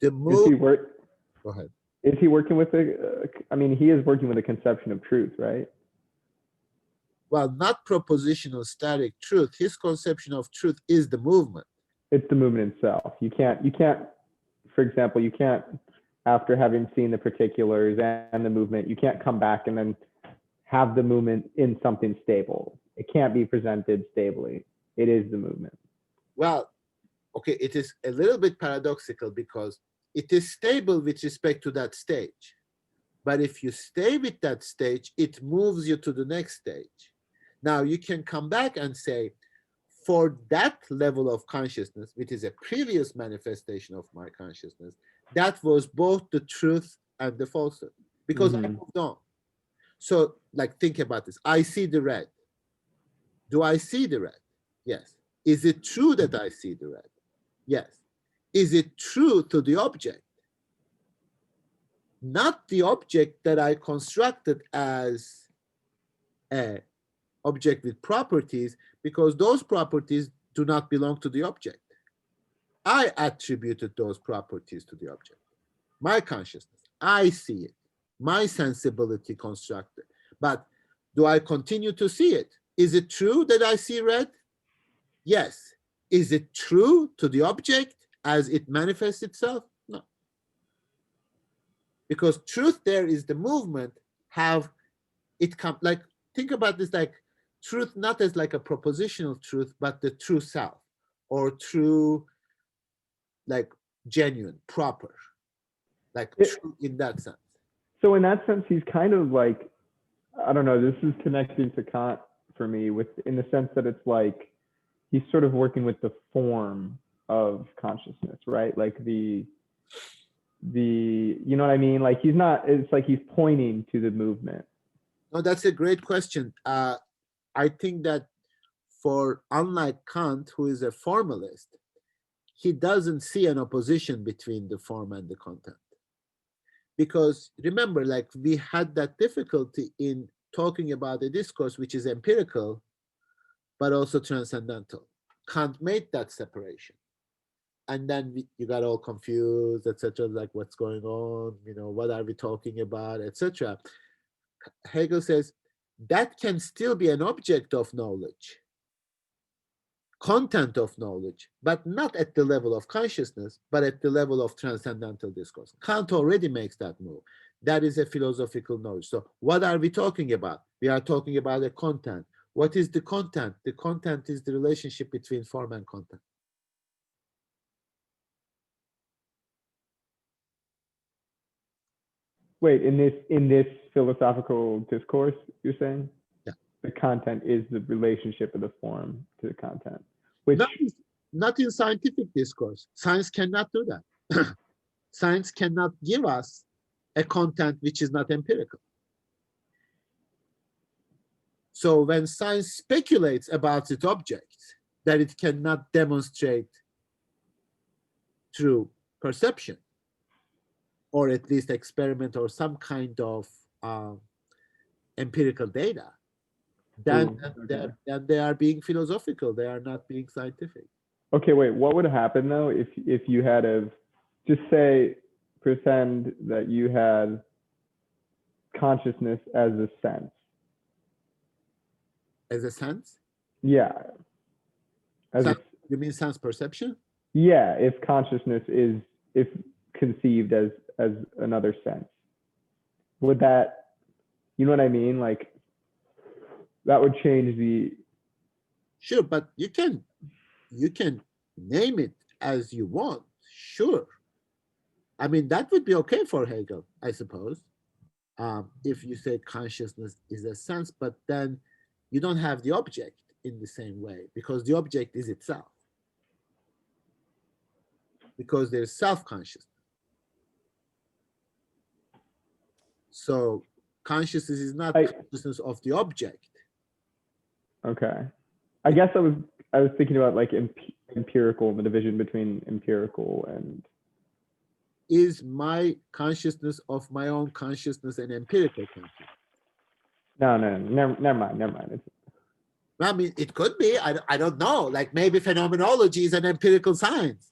The move. Go ahead. Is he working with I mean, he is working with a conception of truth, right? Well, not propositional static truth. His conception of truth is the movement. It's the movement itself. You can't, for example, you can't, after having seen the particulars and the movement, you can't come back and then have the movement in something stable. It can't be presented stably. It is the movement. Well, okay, it is a little bit paradoxical because it is stable with respect to that stage. But if you stay with that stage, it moves you to the next stage. Now you can come back and say, for that level of consciousness, which is a previous manifestation of my consciousness, that was both the truth and the falsehood, because I moved on. So, like, think about this. I see the red. Do I see the red? Yes. Is it true that I see the red? Yes. Is it true to the object? Not the object that I constructed as an object with properties, because those properties do not belong to the object. I attributed those properties to the object. My consciousness, I see it. My sensibility constructed. But do I continue to see it? Is it true that I see red? Yes. Is it true to the object as it manifests itself? No. Because truth there is the movement, how it comes, like, think about this, like truth not as like a propositional truth, but the true self, or true, like genuine, proper, like true in that sense. So in that sense, he's kind of like, I don't know, this is connecting to Kant for me, with in the sense that it's like he's sort of working with the form of consciousness, right? Like the you know what I mean? Like he's not, it's like he's pointing to the movement. No, that's a great question. I think that for, unlike Kant, who is a formalist, he doesn't see an opposition between the form and the content. Because remember, like, we had that difficulty in talking about a discourse which is empirical, but also transcendental. Kant made that separation. And then you got all confused, etc. Like, what's going on? You know, what are we talking about, etc. Hegel says that can still be an object of knowledge, content of knowledge, but not at the level of consciousness, but at the level of transcendental discourse. Kant already makes that move. That is a philosophical knowledge. So what are we talking about? We are talking about a content. What is the content? The content is the relationship between form and content. Wait, in this philosophical discourse, you're saying? Yeah. The content is the relationship of the form to the content, which not in scientific discourse. Science cannot do that. Science cannot give us a content which is not empirical. So when science speculates about its objects that it cannot demonstrate through perception, or at least experiment or some kind of empirical data, then they are being philosophical. They are not being scientific. Okay, wait. What would happen though if you had just say, pretend that you had consciousness as a sense? As a sense? Yeah. You mean sense perception? Yeah, if consciousness is conceived as another sense, would that, you know what I mean? Like that would change the. Sure, but you can name it as you want. Sure. I mean, that would be okay for Hegel, I suppose. If you say consciousness is a sense, but then you don't have the object in the same way, because the object is itself. Because there's self-consciousness. So consciousness is not consciousness of the object. Okay. I guess I was thinking about like empirical, the division between empirical and. Is my consciousness of my own consciousness an empirical consciousness? No, never mind. I mean, it could be. I don't know. Like maybe phenomenology is an empirical science,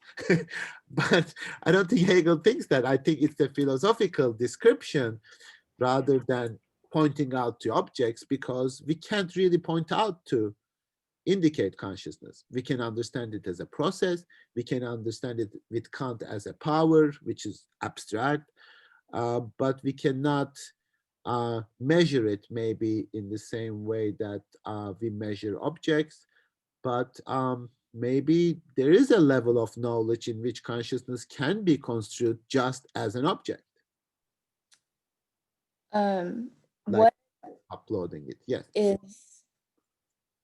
but I don't think Hegel thinks that. I think it's a philosophical description rather than pointing out to objects, because we can't really point out to indicate consciousness. We can understand it as a process. We can understand it with Kant as a power, which is abstract, but we cannot measure it maybe in the same way that we measure objects, but maybe there is a level of knowledge in which consciousness can be construed just as an object, like What uploading it. Yes. is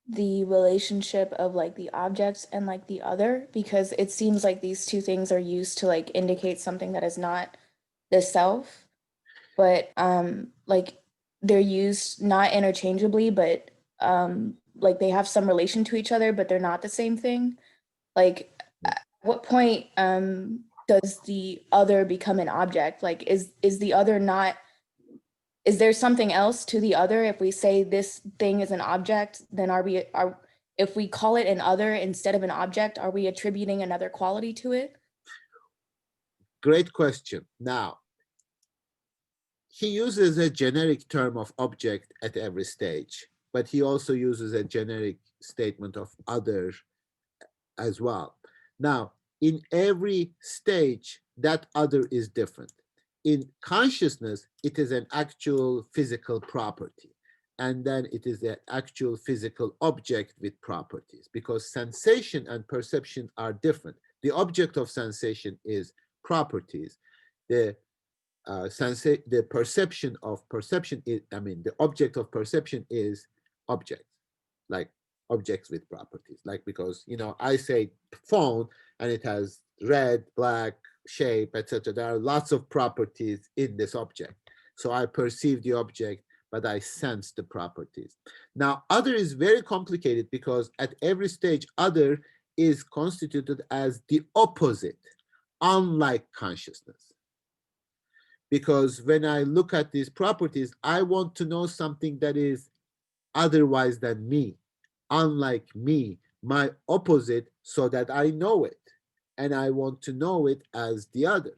the relationship of like the object and like the other? Because it seems like these two things are used to like indicate something that is not the self, but like they're used not interchangeably, but like they have some relation to each other, but they're not the same thing. Like at what point does the other become an object? Like is the other not, is there something else to the other? If we say this thing is an object, then if we call it an other instead of an object, are we attributing another quality to it? Great question. Now, he uses a generic term of object at every stage, but he also uses a generic statement of other as well. Now, in every stage, that other is different. In consciousness, it is an actual physical property. And then it is an actual physical object with properties, because sensation and perception are different. The object of sensation is properties. The the perception of perception is, the object of perception is objects, like objects with properties. Like, because, I say phone and it has red, black, shape, etc. There are lots of properties in this object. So I perceive the object, but I sense the properties. Now, other is very complicated because at every stage, other is constituted as the opposite, unlike consciousness. Because when I look at these properties, I want to know something that is otherwise than me, unlike me, my opposite, so that I know it. And I want to know it as the other.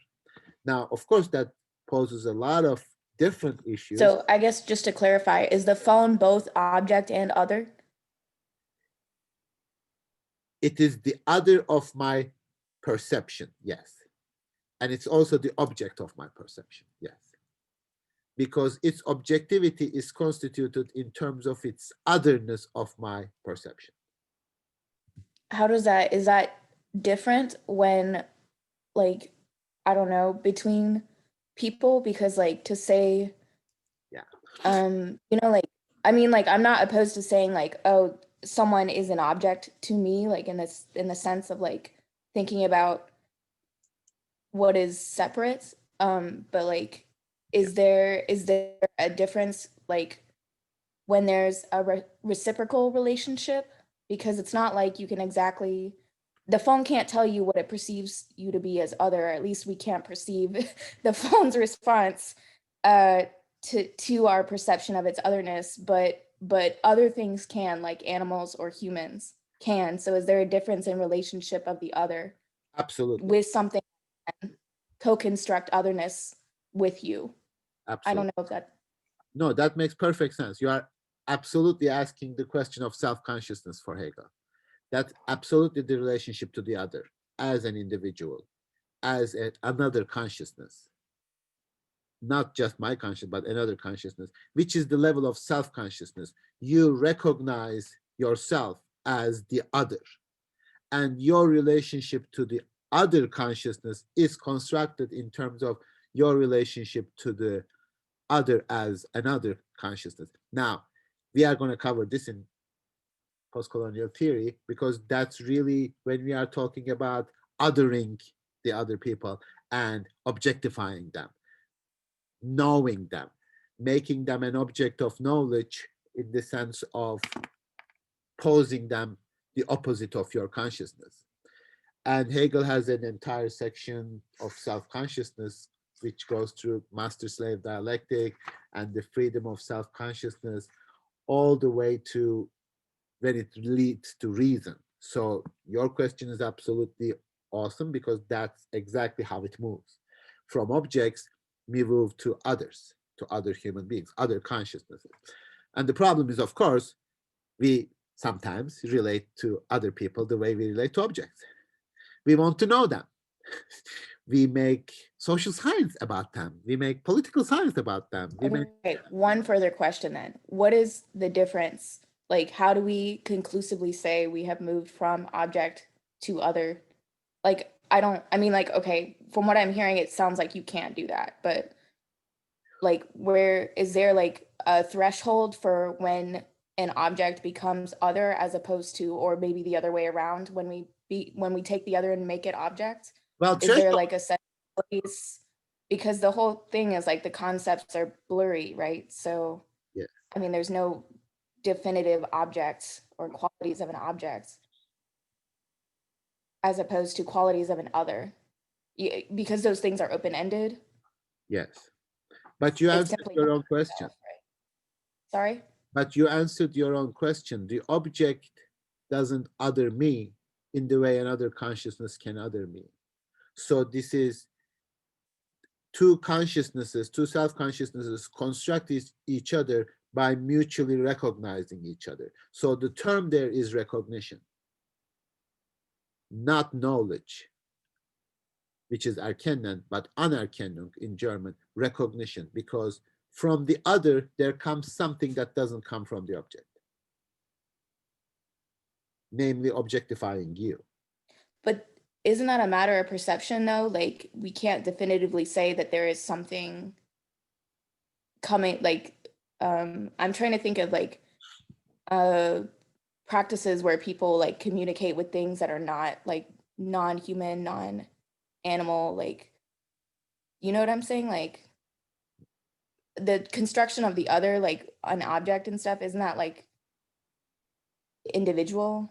Now, of course, that poses a lot of different issues. So I guess just to clarify, is the phone both object and other? It is the other of my perception, yes. And it's also the object of my perception, yes. Because its objectivity is constituted in terms of its otherness of my perception. How does that, is that different when, like, I don't know, between people? Because like to say, yeah, like, I mean, like, I'm not opposed to saying like, oh, someone is an object to me, like in the sense of like thinking about what is separate. But like, is there a difference like when there's a reciprocal relationship? Because it's not like you can exactly, the phone can't tell you what it perceives you to be as other, or at least we can't perceive the phone's response to our perception of its otherness, but other things can, like animals or humans can. So is there a difference in relationship of the other? Absolutely. With something that can co-construct otherness with you? Absolutely. I don't know if that. No, that makes perfect sense. You are absolutely asking the question of self-consciousness for Hegel. That's absolutely the relationship to the other as an individual, as another consciousness. Not just my consciousness, but another consciousness, which is the level of self-consciousness. You recognize yourself as the other, and your relationship to the other consciousness is constructed in terms of your relationship to the other as another consciousness. Now, we are going to cover this in postcolonial theory, because that's really when we are talking about othering the other people and objectifying them, knowing them, making them an object of knowledge in the sense of posing them the opposite of your consciousness. And Hegel has an entire section of self-consciousness which goes through master-slave dialectic and the freedom of self-consciousness, all the way to when it leads to reason. So your question is absolutely awesome, because that's exactly how it moves. From objects, we move to others, to other human beings, other consciousnesses. And the problem is, of course, we sometimes relate to other people the way we relate to objects. We want to know them. We make social science about them. We make political science about them. We make Okay, one further question then. What is the difference? Like, how do we conclusively say we have moved from object to other? Like, I mean, like, okay, from what I'm hearing, it sounds like you can't do that, but like, where is there like a threshold for when an object becomes other as opposed to, or maybe the other way around, when we take the other and make it object? well, Is there like a set place? Because the whole thing is like the concepts are blurry, right? So, yeah. I mean, there's no definitive objects or qualities of an object as opposed to qualities of an other. Because those things are open-ended. Yes. But you It's answered simply your not own question. itself, right? Sorry? But you answered your own question. The object doesn't other me in the way another consciousness can other me. So this is two consciousnesses, two self-consciousnesses construct each other by mutually recognizing each other. So the term there is recognition, not knowledge, which is Erkennen, but Anerkennung in German, recognition, because from the other, there comes something that doesn't come from the object, namely objectifying you. But isn't that a matter of perception though? Like, we can't definitively say that there is something coming, like, I'm trying to think of like practices where people like communicate with things that are not like non-human, non-animal, like, you know what I'm saying? Like the construction of the other, like an object and stuff, isn't that like individual?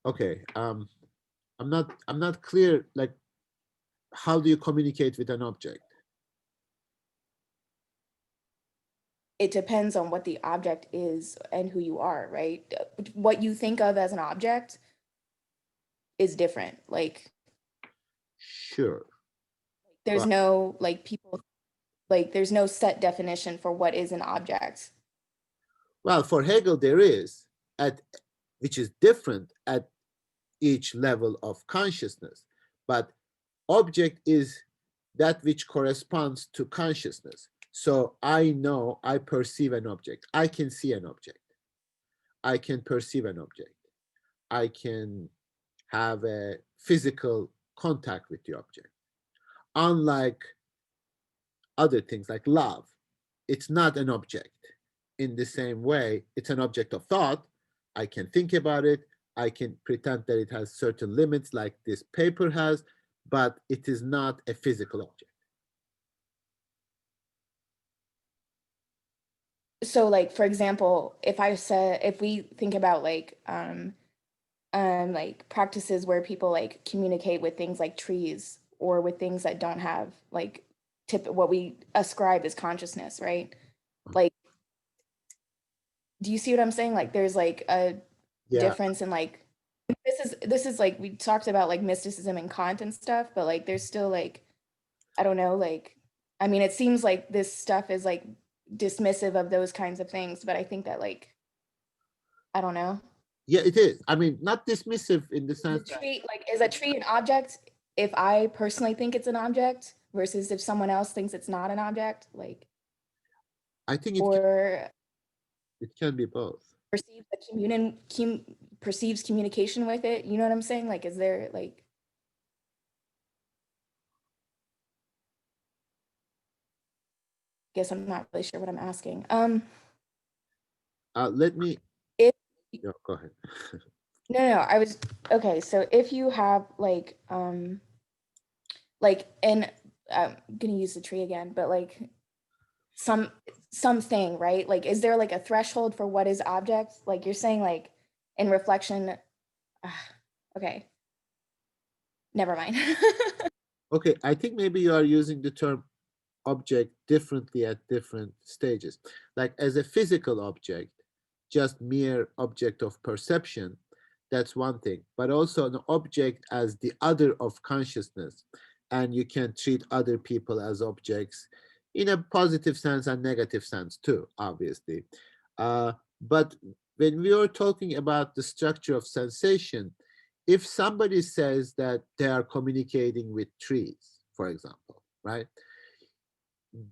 Okay, I'm not clear, like, how do you communicate with an object? It depends on what the object is and who you are, right? What you think of as an object is different. Like, Sure. there's But- no like people, like there's no set definition for what is an object. Well, for Hegel, there is, which is different at each level of consciousness. But object is that which corresponds to consciousness. So I know, I perceive an object. I can see an object. I can perceive an object. I can have a physical contact with the object. Unlike other things like love, it's not an object. In the same way, it's an object of thought. I can think about it. I can pretend that it has certain limits like this paper has, but it is not a physical object. So like, for example, if we think about like practices where people like communicate with things like trees or with things that don't have like what we ascribe as consciousness, right? Like, do you see what I'm saying? Like there's like a difference in like, this is like, we talked about like mysticism and Kant and stuff, but like there's still like, I don't know, like, I mean, it seems like this stuff is like dismissive of those kinds of things, but I think that like, I don't know. Yeah, it is. I mean, not dismissive in the sense that, Like, is a tree an object if I personally think it's an object versus if someone else thinks it's not an object? Like, I think or it can be both. perceives communication with it. You know what I'm saying? Like, is there like, guess I'm not really sure what I'm asking. Let me. If No, go ahead. no, I was okay. So if you have like and I'm gonna use the tree again, but like something, right? Like, is there like a threshold for what is object? Like you're saying, like in reflection. Okay, never mind. Okay, I think maybe you are using the term object differently at different stages. Like as a physical object, just mere object of perception, that's one thing. But also an object as the other of consciousness. And you can treat other people as objects in a positive sense and negative sense too, obviously. But when we are talking about the structure of sensation, if somebody says that they are communicating with trees, for example, right?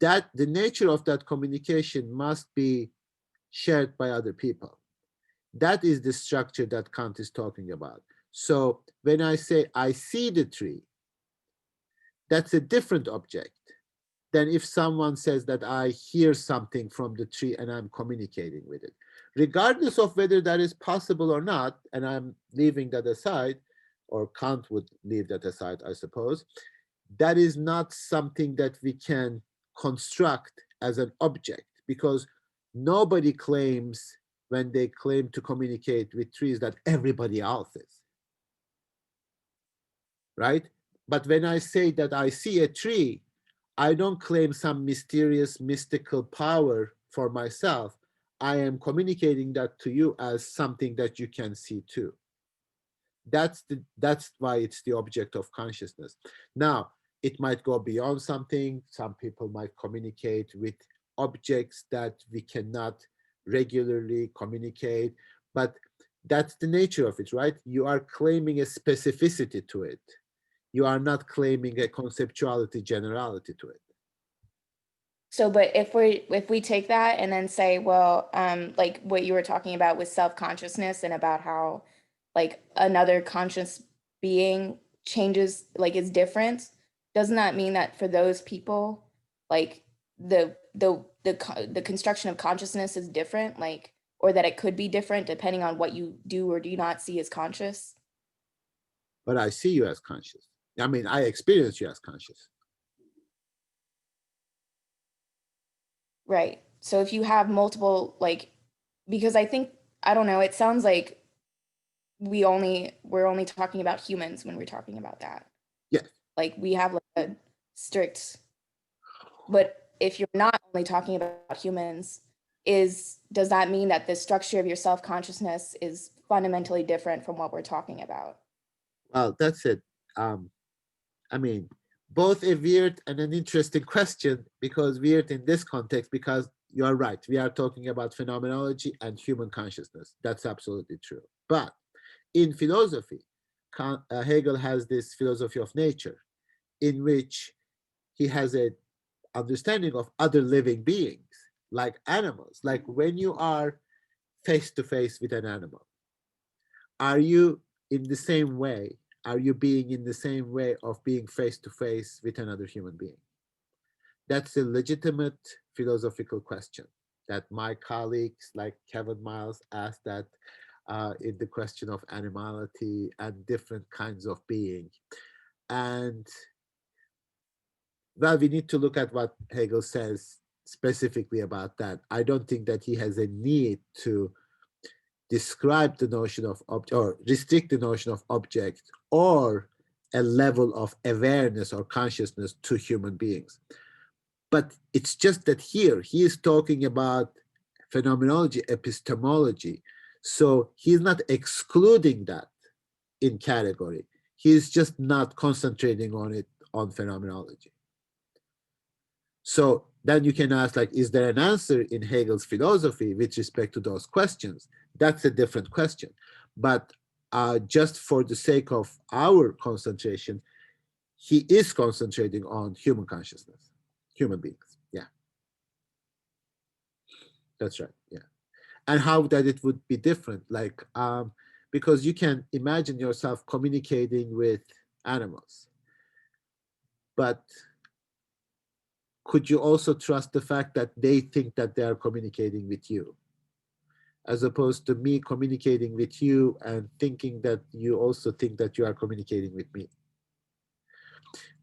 That the nature of that communication must be shared by other people. That is the structure that Kant is talking about. So when I say I see the tree, that's a different object than if someone says that I hear something from the tree and I'm communicating with it. Regardless of whether that is possible or not, and I'm leaving that aside, or Kant would leave that aside, I suppose, that is not something that we can construct as an object, because nobody claims when they claim to communicate with trees that everybody else is, right? But when I say that I see a tree, I don't claim some mysterious mystical power for myself. I am communicating that to you as something that you can see too. That's why it's the object of consciousness. Now, it might go beyond something. Some people might communicate with objects that we cannot regularly communicate, but that's the nature of it, right? You are claiming a specificity to it. You are not claiming a conceptuality, generality to it. So, but if we take that and then say, well, like what you were talking about with self-consciousness and about how like another conscious being changes, like is different, doesn't that mean that for those people, like the construction of consciousness is different, like, or that it could be different depending on what you do or do not see as conscious? But I see you as conscious. I mean, I experience you as conscious. Right. So if you have multiple, like, because I think, I don't know, it sounds like we're only talking about humans when we're talking about that. Yes. Like we have like a strict, but if you're not only talking about humans, does that mean that the structure of your self-consciousness is fundamentally different from what we're talking about? Well, that's it. I mean, both a weird and an interesting question, because weird in this context, because you're right, we are talking about phenomenology and human consciousness. That's absolutely true. But in philosophy, Hegel has this philosophy of nature in which he has a understanding of other living beings, like animals. Like when you are face to face with an animal, are you in the same way? Are you being in the same way of being face to face with another human being? That's a legitimate philosophical question that my colleagues like Kevin Miles asked that in the question of animality and different kinds of being. And well, we need to look at what Hegel says specifically about that. I don't think that he has a need to describe the notion of or restrict the notion of object or a level of awareness or consciousness to human beings. But it's just that here he is talking about phenomenology, epistemology. So he's not excluding that in category. He's just not concentrating on it on phenomenology. So then you can ask, like, is there an answer in Hegel's philosophy with respect to those questions? That's a different question. But just for the sake of our concentration, he is concentrating on human consciousness, human beings. Yeah. That's right. Yeah. And how that it would be different, like, because you can imagine yourself communicating with animals, but could you also trust the fact that they think that they are communicating with you, as opposed to me communicating with you and thinking that you also think that you are communicating with me?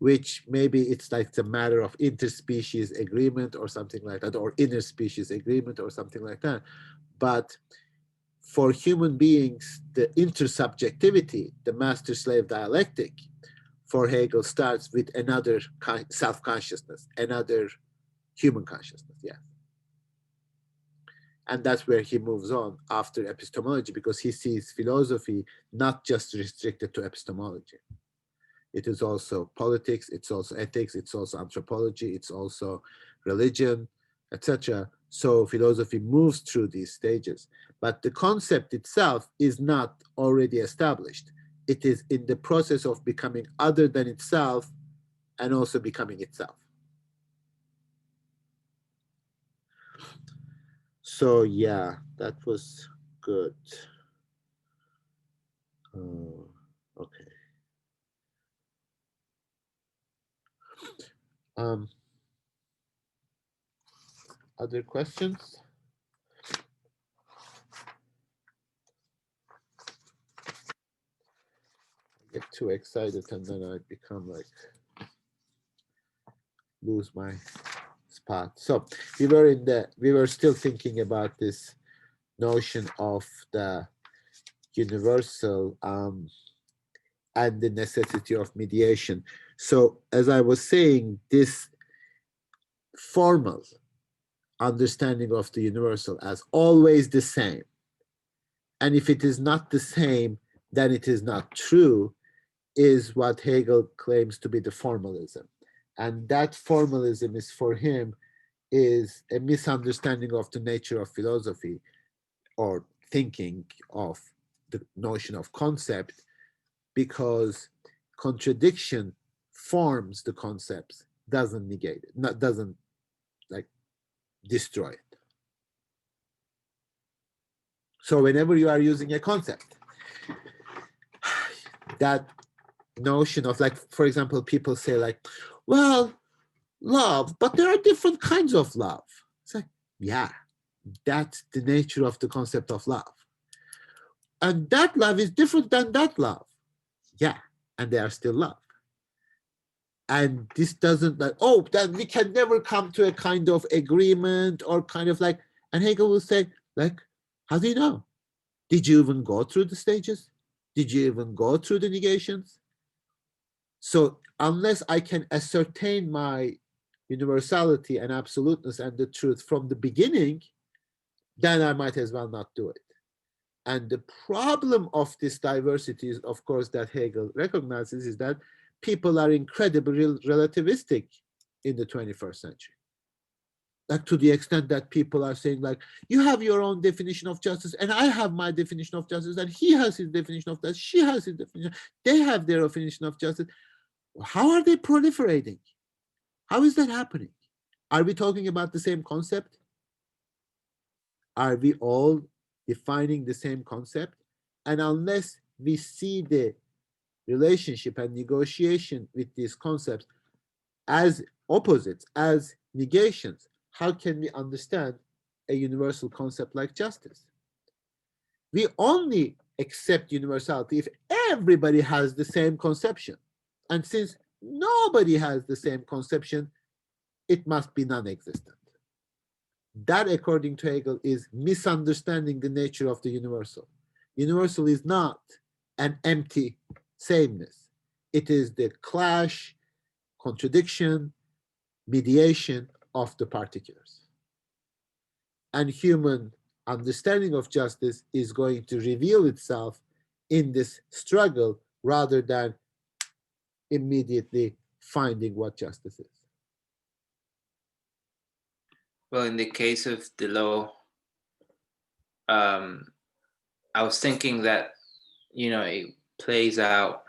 Which maybe it's like a matter of interspecies agreement or something like that, or interspecies agreement or something like that. But for human beings, the intersubjectivity, the master-slave dialectic, for Hegel starts with another self-consciousness, another human consciousness, yeah. And that's where he moves on after epistemology, because he sees philosophy not just restricted to epistemology. It is also politics, it's also ethics, it's also anthropology, it's also religion, etc. So philosophy moves through these stages. But the concept itself is not already established. It is in the process of becoming other than itself and also becoming itself. So yeah, that was good. Okay. Um, other questions? I get too excited and then I become like lose my spot. So we were still thinking about this notion of the universal and the necessity of mediation. So as I was saying, this formal understanding of the universal as always the same, and if it is not the same, then it is not true, is what Hegel claims to be the formalism. And that formalism is for him is a misunderstanding of the nature of philosophy or thinking of the notion of concept, because contradiction forms the concepts, doesn't negate it, not doesn't like destroy it. So whenever you are using a concept, that notion of, like, for example, people say like, well, love, but there are different kinds of love. It's like, yeah, that's the nature of the concept of love. And that love is different than that love. Yeah, and they are still love. And this doesn't like, oh, then we can never come to a kind of agreement or kind of like, and Hegel will say, like, how do you know? Did you even go through the stages? Did you even go through the negations? So unless I can ascertain my universality and absoluteness and the truth from the beginning, then I might as well not do it. And the problem of this diversity is, of course, that Hegel recognizes is that people are incredibly relativistic in the 21st century. Like, to the extent that people are saying like, you have your own definition of justice and I have my definition of justice and he has his definition of justice, she has his definition, they have their definition of justice. How are they proliferating? How is that happening? Are we talking about the same concept? Are we all defining the same concept? And unless we see the relationship and negotiation with these concepts as opposites, as negations, how can we understand a universal concept like justice? We only accept universality if everybody has the same conception. And since nobody has the same conception, it must be non-existent. That, according to Hegel, is misunderstanding the nature of the universal. Universal is not an empty sameness. It is the clash, contradiction, mediation of the particulars. And human understanding of justice is going to reveal itself in this struggle rather than immediately finding what justice is. Well, in the case of the law, I was thinking that, it plays out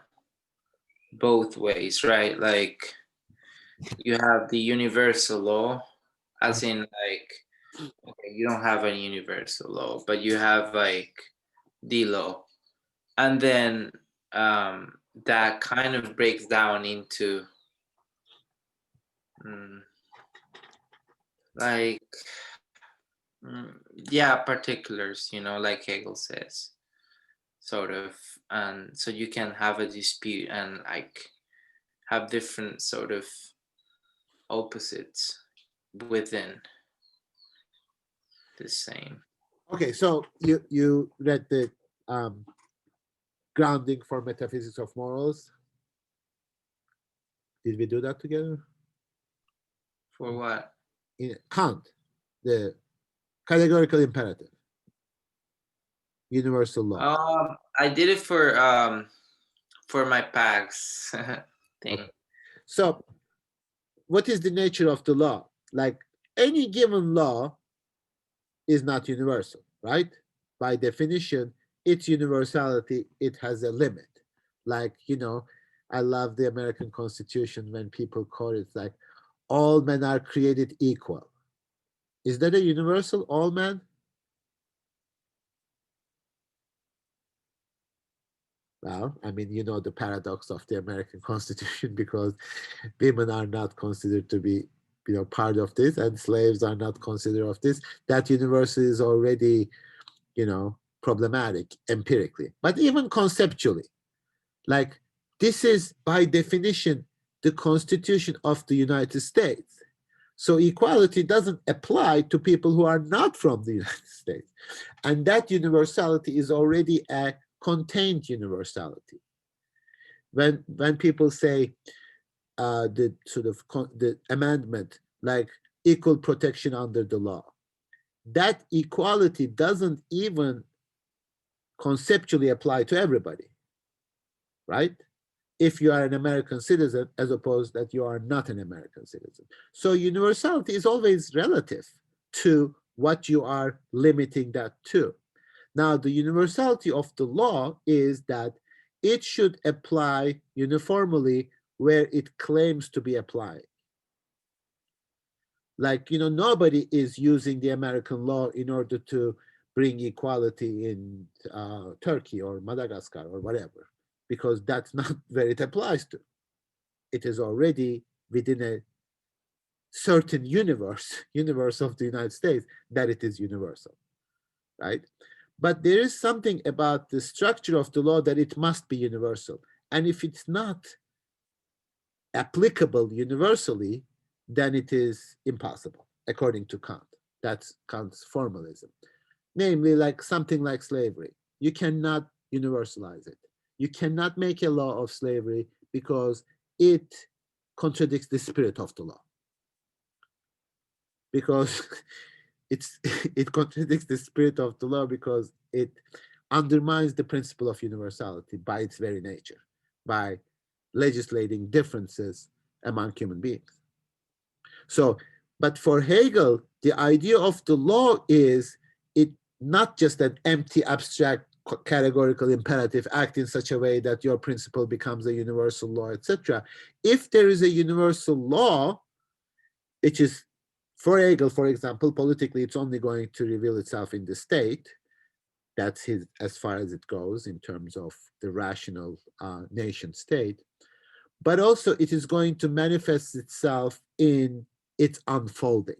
both ways, right? Like, you have the universal law, as in like, okay, you don't have a universal law, but you have like the law. And then that kind of breaks down into like, yeah, particulars, like Hegel says, sort of. And so you can have a dispute and like have different sort of opposites within the same. Okay, so you read the grounding for metaphysics of morals. Did we do that together? For what? In Kant, the categorical imperative, universal law. I did it for my PAGS thing. Okay. So what is the nature of the law? Like, any given law is not universal, right? By definition, its universality, it has a limit. Like, I love the American Constitution when people quote it like, all men are created equal. Is that a universal, all men? Well, I mean, you know the paradox of the American Constitution, because women are not considered to be, you know, part of this, and slaves are not considered of this. That universal is already, you know, problematic empirically, but even conceptually. Like, this is by definition the Constitution of the United States. So equality doesn't apply to people who are not from the United States. And that universality is already a contained universality. When people say the sort of the amendment, like equal protection under the law, that equality doesn't even conceptually apply to everybody, right? If you are an American citizen, as opposed that you are not an American citizen. So universality is always relative to what you are limiting that to. Now, the universality of the law is that it should apply uniformly where it claims to be applied. Like, you know, nobody is using the American law in order to bring equality in Turkey or Madagascar or whatever, because that's not where it applies to. It is already within a certain universe of the United States, that it is universal, right? But there is something about the structure of the law that it must be universal. And if it's not applicable universally, then it is impossible, according to Kant. That's Kant's formalism. Namely, like something like slavery. You cannot universalize it. You cannot make a law of slavery because it contradicts the spirit of the law. Because it contradicts the spirit of the law, because it undermines the principle of universality by its very nature, by legislating differences among human beings. So, but for Hegel, the idea of the law is it not just an empty, abstract, categorical imperative, act in such a way that your principle becomes a universal law, etc. If there is a universal law, which is, for Hegel, for example, politically, it's only going to reveal itself in the state. That's his, as far as it goes in terms of the rational nation state. But also it is going to manifest itself in its unfolding,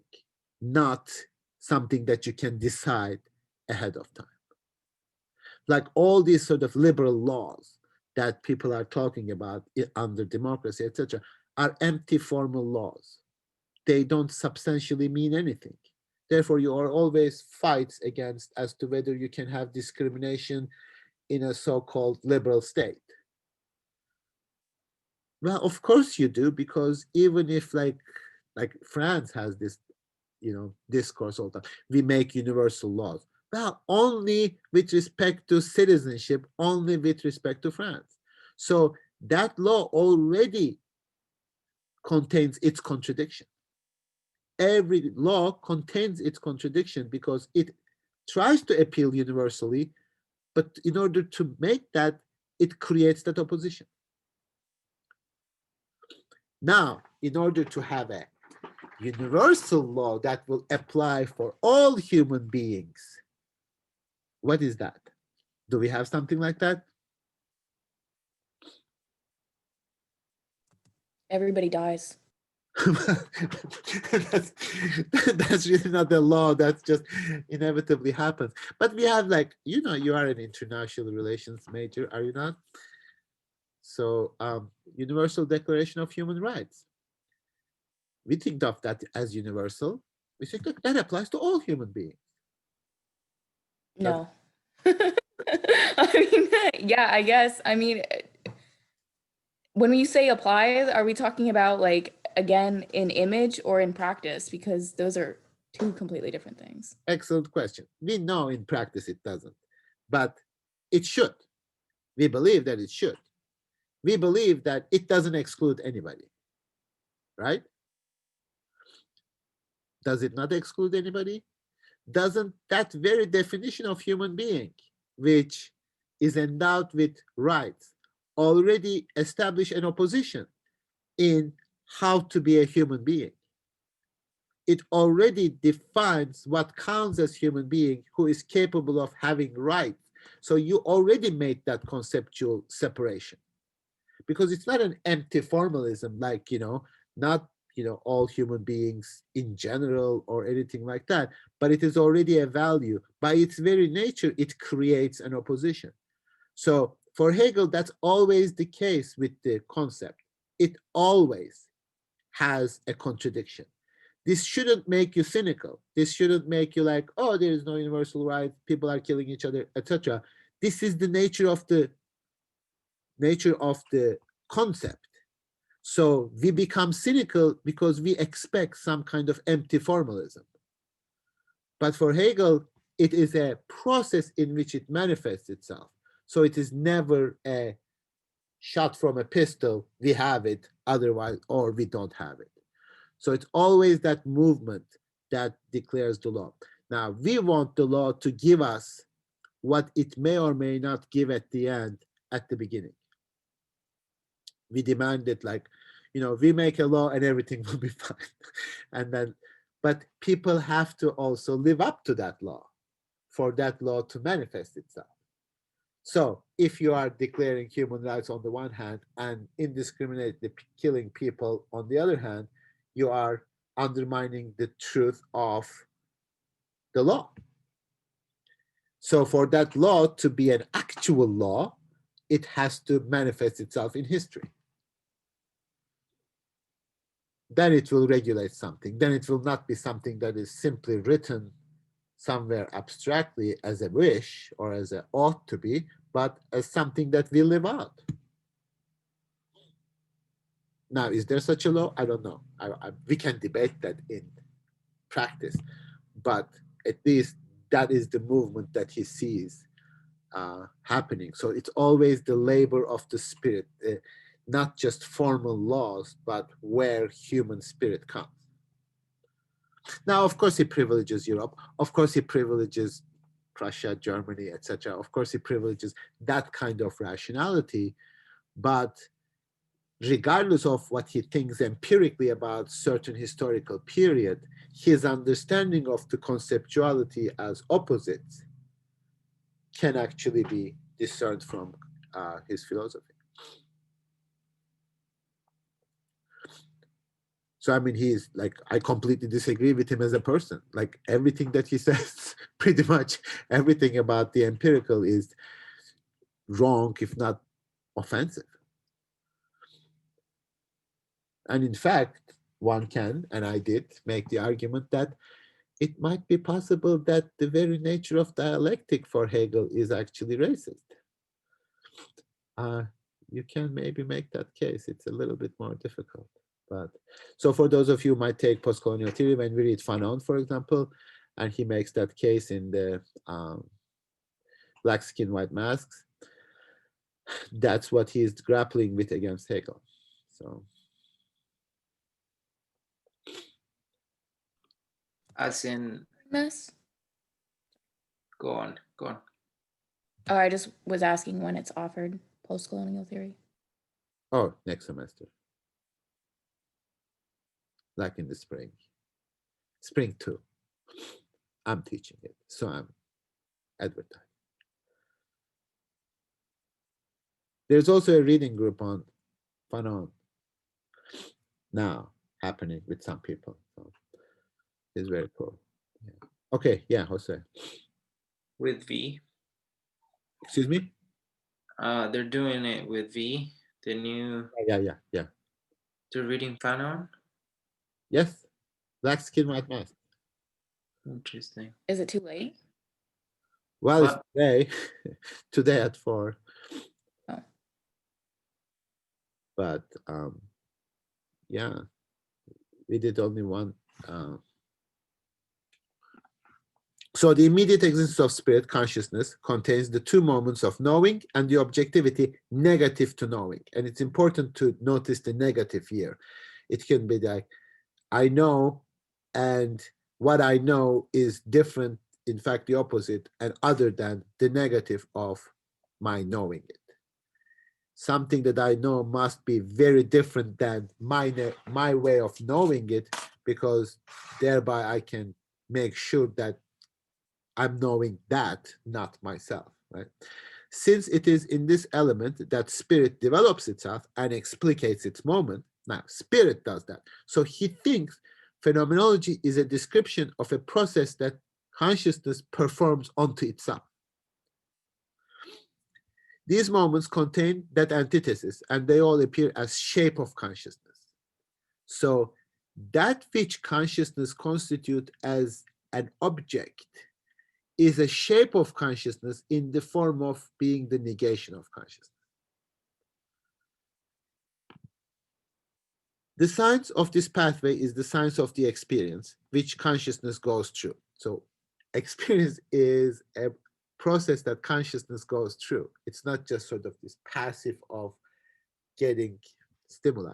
not something that you can decide ahead of time. Like all these sort of liberal laws that people are talking about under democracy, etc., are empty formal laws. They don't substantially mean anything. Therefore, you are always fights against as to whether you can have discrimination in a so-called liberal state. Well, of course you do, because even if like France has this, you know, discourse all the time, we make universal laws. Well, only with respect to citizenship, only with respect to France. So that law already contains its contradiction. Every law contains its contradiction because it tries to appeal universally, but in order to make that, it creates that opposition. Now, in order to have a universal law that will apply for all human beings, what is that? Do we have something like that? Everybody dies. that's really not the law. That's just inevitably happens. But we have, like, you know, you are an international relations major, are you not? So Universal Declaration of Human Rights. We think of that as universal. We think that applies to all human beings. No. I mean, yeah, I guess. I mean, when you say apply, are we talking about, like, again, in image or in practice? Because those are two completely different things. Excellent question. We know in practice it doesn't, but it should. We believe that it should. We believe that it doesn't exclude anybody, right? Does it not exclude anybody? Doesn't that very definition of human being, which is endowed with rights, already establish an opposition in how to be a human being. It already defines what counts as human being who is capable of having rights. So you already made that conceptual separation, because it's not an empty formalism like, not, all human beings in general or anything like that, but it is already a value. By its very nature, it creates an opposition. So for Hegel, that's always the case with the concept. It always has a contradiction. This shouldn't make you cynical. This shouldn't make you like, oh, there is no universal right, people are killing each other, etc. This is the nature of the concept. So we become cynical because we expect some kind of empty formalism. But for Hegel, it is a process in which it manifests itself. So it is never a shot from a pistol, we have it, otherwise, or we don't have it. So it's always that movement that declares the law. Now, we want the law to give us what it may or may not give at the end, at the beginning. We demand it like, we make a law and everything will be fine. And then, but people have to also live up to that law for that law to manifest itself. So if you are declaring human rights on the one hand and indiscriminately killing people on the other hand, you are undermining the truth of the law. So for that law to be an actual law, it has to manifest itself in history. Then it will regulate something. Then it will not be something that is simply written somewhere abstractly as a wish or as a ought to be, but as something that we live out. Now, is there such a law? I don't know. We can debate that in practice, but at least that is the movement that he sees happening. So it's always the labor of the spirit, not just formal laws, but where human spirit comes. Now, of course, he privileges Europe. Of course, he privileges Prussia, Germany, etc. Of course, he privileges that kind of rationality, but regardless of what he thinks empirically about certain historical period, his understanding of the conceptuality as opposites can actually be discerned from his philosophy. So, I mean, he's like, I completely disagree with him as a person. Like everything that he says, pretty much everything about the empirical is wrong, if not offensive. And in fact, one can, and I did, make the argument that it might be possible that the very nature of dialectic for Hegel is actually racist. You can maybe make that case. It's a little bit more difficult. But so for those of you who might take post-colonial theory, when we read Fanon, for example, and he makes that case in the Black Skin, White Masks, that's what he's grappling with against Hegel. So. As in, Miss? go on. Oh, I just was asking when it's offered, post-colonial theory. Oh, next semester. Like in the spring. Spring 2. I'm teaching it, so I'm advertising. There's also a reading group on Fanon now happening with some people. So it's very cool. Yeah. Okay, yeah, Jose. With V. Excuse me? They're doing it with V. The new. Yeah. They're reading Fanon. Yes, Black Skin, White Mask. Interesting. Is it too late? Well, it's today, today at 4. Oh. But yeah, we did only one. So the immediate existence of spirit consciousness contains the two moments of knowing and the objectivity negative to knowing. And it's important to notice the negative here. It can be like, I know, and what I know is different, in fact, the opposite, and other than the negative of my knowing it. something that I know must be very different than my way of knowing it, because thereby I can make sure that I'm knowing that, not myself, right? Since it is in this element that spirit develops itself and explicates its moment, now spirit does that. So he thinks phenomenology is a description of a process that consciousness performs onto itself. These moments contain that antithesis, and they all appear as shape of consciousness. So that which consciousness constitutes as an object is a shape of consciousness in the form of being the negation of consciousness. The science of this pathway is the science of the experience which consciousness goes through. So experience is a process that consciousness goes through. It's not just sort of this passive of getting stimuli.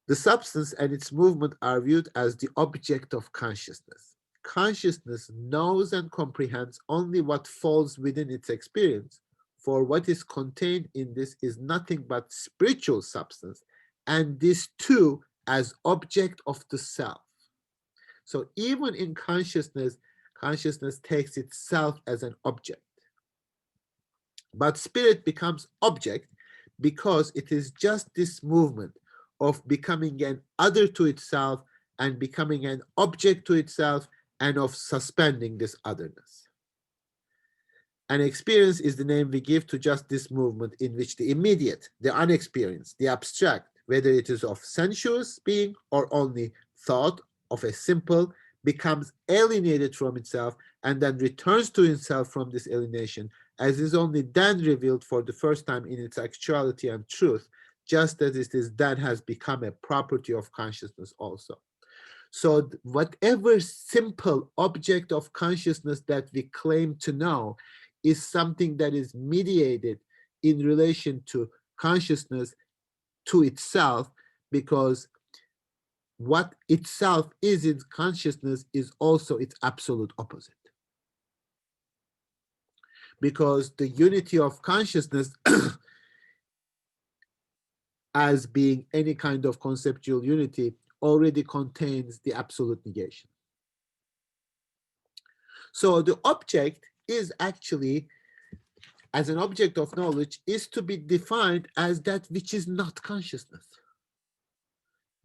The substance and its movement are viewed as the object of consciousness. Consciousness knows and comprehends only what falls within its experience, for what is contained in this is nothing but spiritual substance, and this too as object of the self. So even in consciousness, consciousness takes itself as an object. But spirit becomes object because it is just this movement of becoming an other to itself and becoming an object to itself and of suspending this otherness. An experience is the name we give to just this movement in which the immediate, the unexperienced, the abstract, whether it is of sensuous being or only thought of a simple, becomes alienated from itself and then returns to itself from this alienation, as is only then revealed for the first time in its actuality and truth, just as it is then has become a property of consciousness also. So whatever simple object of consciousness that we claim to know is something that is mediated in relation to consciousness to itself, because what itself is in consciousness is also its absolute opposite. Because the unity of consciousness as being any kind of conceptual unity already contains the absolute negation. So the object is actually, as an object of knowledge, is to be defined as that which is not consciousness.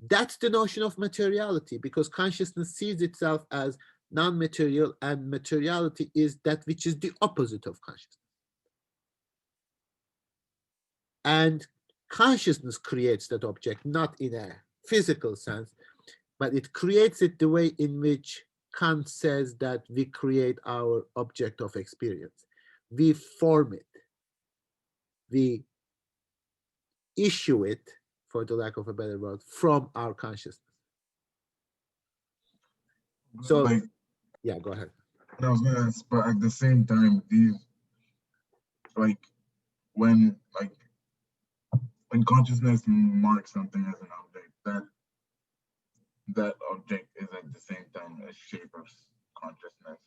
That's the notion of materiality, because consciousness sees itself as non-material, and materiality is that which is the opposite of consciousness. And consciousness creates that object, not in a physical sense, but it creates it the way in which Kant says that we create our object of experience. We form it. We issue it, for the lack of a better word, from our consciousness. So, like, yeah, go ahead. I was gonna ask, but at the same time, these, like, when consciousness marks something as an object, that object is at the same time a shape of consciousness.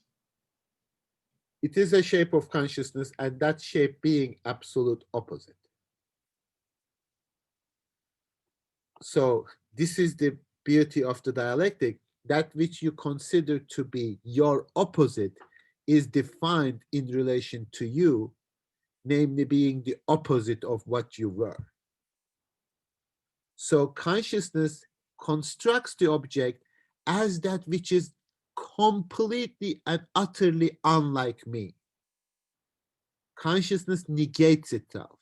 It is a shape of consciousness, and that shape being absolute opposite. So this is the beauty of the dialectic. That which you consider to be your opposite is defined in relation to you, namely being the opposite of what you were. So consciousness constructs the object as that which is completely and utterly unlike me. Consciousness negates itself.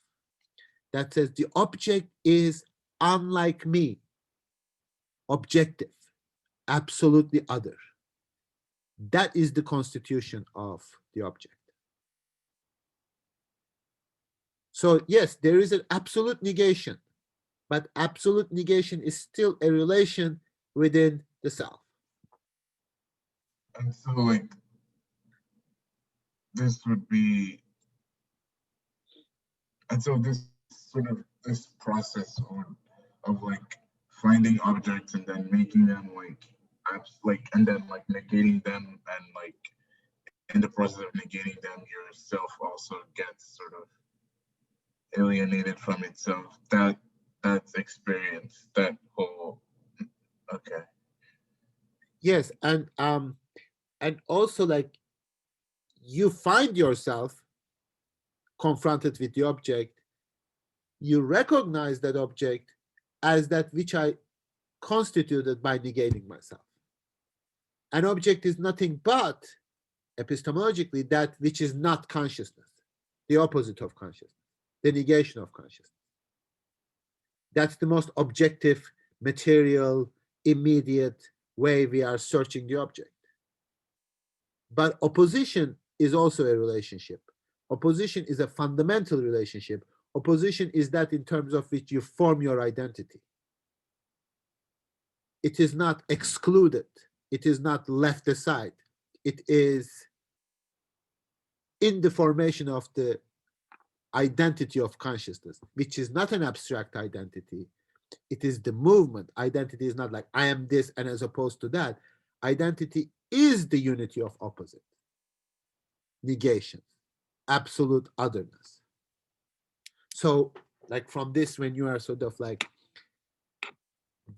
That says the object is unlike me, objective, absolutely other. That is the constitution of the object. So yes, there is an absolute negation, but absolute negation is still a relation within the self. And so, like, this would be, and so this sort of this process of like finding objects and then making them like and then like negating them, and like in the process of negating them, yourself also gets sort of alienated from itself. That's experience, that whole, okay. Yes, and also like you find yourself confronted with the object, you recognize that object as that which I constituted by negating myself. An object is nothing but, epistemologically, that which is not consciousness, the opposite of consciousness, the negation of consciousness. That's the most objective, material, immediate way we are searching the object. But opposition is also a relationship. Opposition is a fundamental relationship. Opposition is that in terms of which you form your identity. It is not excluded. It is not left aside. It is in the formation of the identity of consciousness, which is not an abstract identity. It is the movement. Identity is not like I am this and as opposed to that. Identity is the unity of opposite, negation, absolute otherness. So like from this, when you are sort of like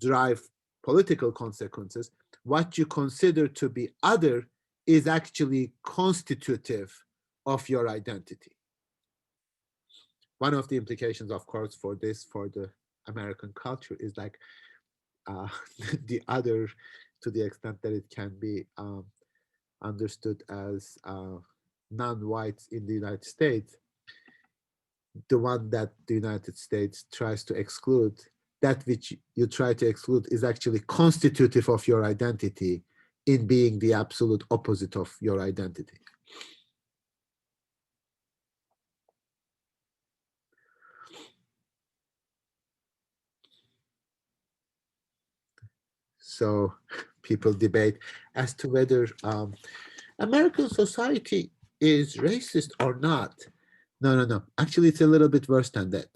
drive political consequences, what you consider to be other is actually constitutive of your identity. One of the implications, of course, for this, for the American culture is like the other, to the extent that it can be understood as non-whites in the United States, the one that the United States tries to exclude, that which you try to exclude is actually constitutive of your identity in being the absolute opposite of your identity. So people debate as to whether American society is racist or not. No. Actually, it's a little bit worse than that.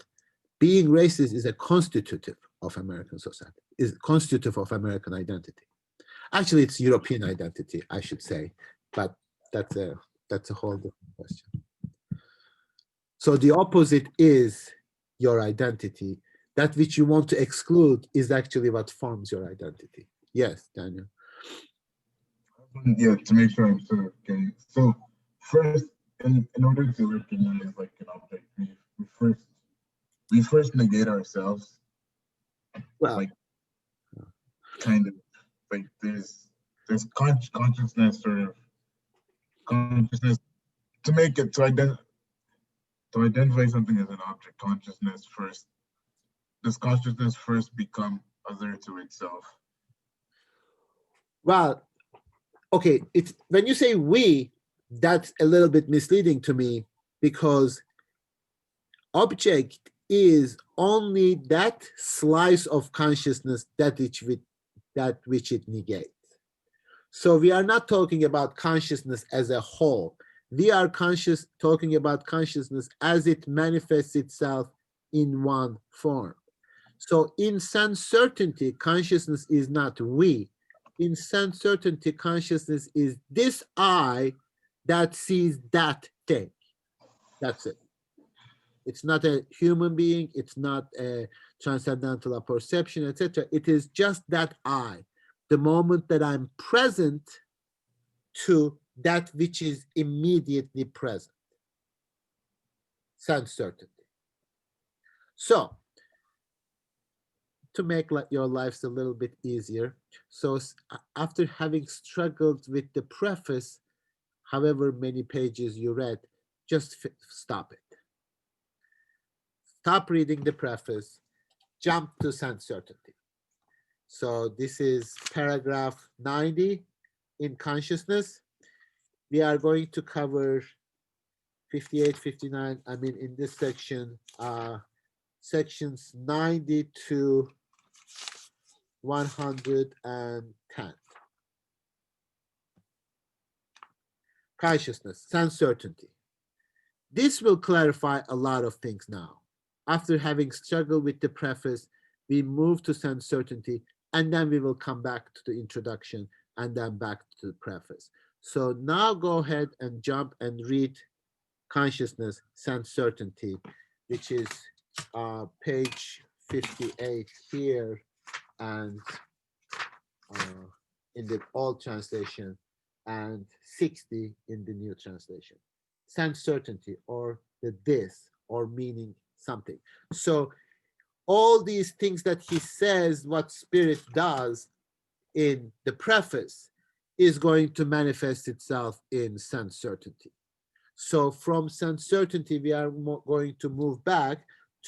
Being racist is a constitutive of American society, is constitutive of American identity. Actually, it's European identity, I should say, but that's a whole different question. So the opposite is your identity. That which you want to exclude is actually what forms your identity. Yes, Daniel. Yeah, to make sure I'm sort of getting. So first, in order to recognize like an object, we first negate ourselves. Well, like kind of like there's consciousness, sort of consciousness to make it to identify something as an object. Consciousness first. Does consciousness first become other to itself? well, okay, it's when you say we, that's a little bit misleading to me, because object is only that slice of consciousness that which it negates. So we are not talking about consciousness as a whole. We are talking about consciousness as it manifests itself in one form. So in sense certainty, consciousness is not we. In sense certainty, consciousness is this I that sees that thing. That's it. It's not a human being. It's not a transcendental perception, etc. It is just that I. The moment that I'm present to that which is immediately present. Sense certainty. So, to make your lives a little bit easier, so after having struggled with the preface, however many pages you read, just stop it. Stop reading the preface, jump to sense certainty. So this is paragraph 90 in consciousness. We are going to cover 58, 59, I mean in this section, sections 90 to 110. Consciousness, sense certainty. This will clarify a lot of things now. After having struggled with the preface, we move to sense certainty, and then we will come back to the introduction and then back to the preface. So now go ahead and jump and read consciousness, sense certainty. which is page 58 here, and in the old translation, and 60 in the new translation. Sense certainty, or the this, or meaning something. So all these things that he says what spirit does in the preface is going to manifest itself in sense certainty. So from sense certainty, we are going to move back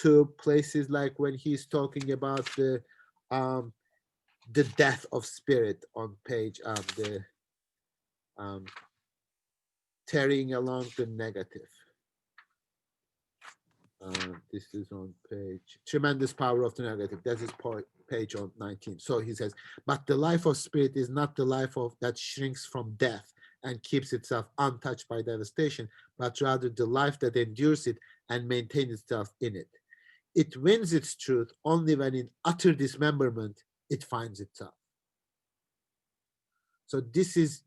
to places like when he's talking about the death of spirit on page the carrying along the negative. This is on page tremendous power of the negative. That is page on 19. So he says, but the life of spirit is not the life of that shrinks from death and keeps itself untouched by devastation, but rather the life that endures it and maintains itself in it. It wins its truth only when in utter dismemberment it finds itself. So this is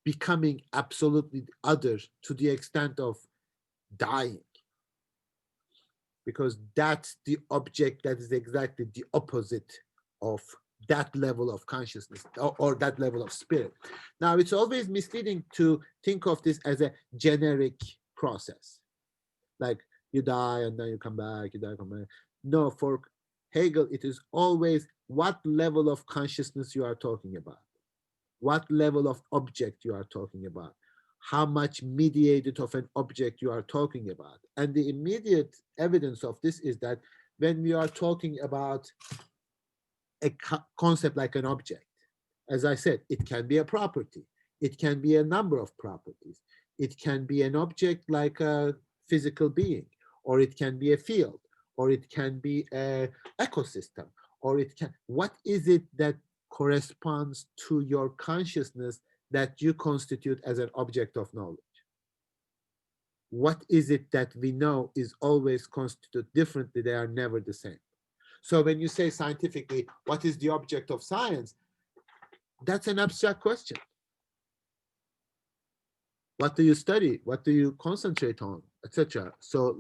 becoming absolutely other to the extent of dying, because that's the object that is exactly the opposite of that level of consciousness, or that level of spirit. Now, it's always misleading to think of this as a generic process, like you die and then you come back, you die, come back. No, for Hegel, it is always what level of consciousness you are talking about, what level of object you are talking about, how much mediated of an object you are talking about. And the immediate evidence of this is that when we are talking about a concept like an object, as I said, it can be a property, it can be a number of properties, it can be an object like a physical being, or it can be a field, or it can be an ecosystem, or it can, what is it that corresponds to your consciousness that you constitute as an object of knowledge? What is it that we know is always constituted differently? They are never the same. So when you say scientifically, what is the object of science? That's an abstract question. What do you study? What do you concentrate on, etc.? So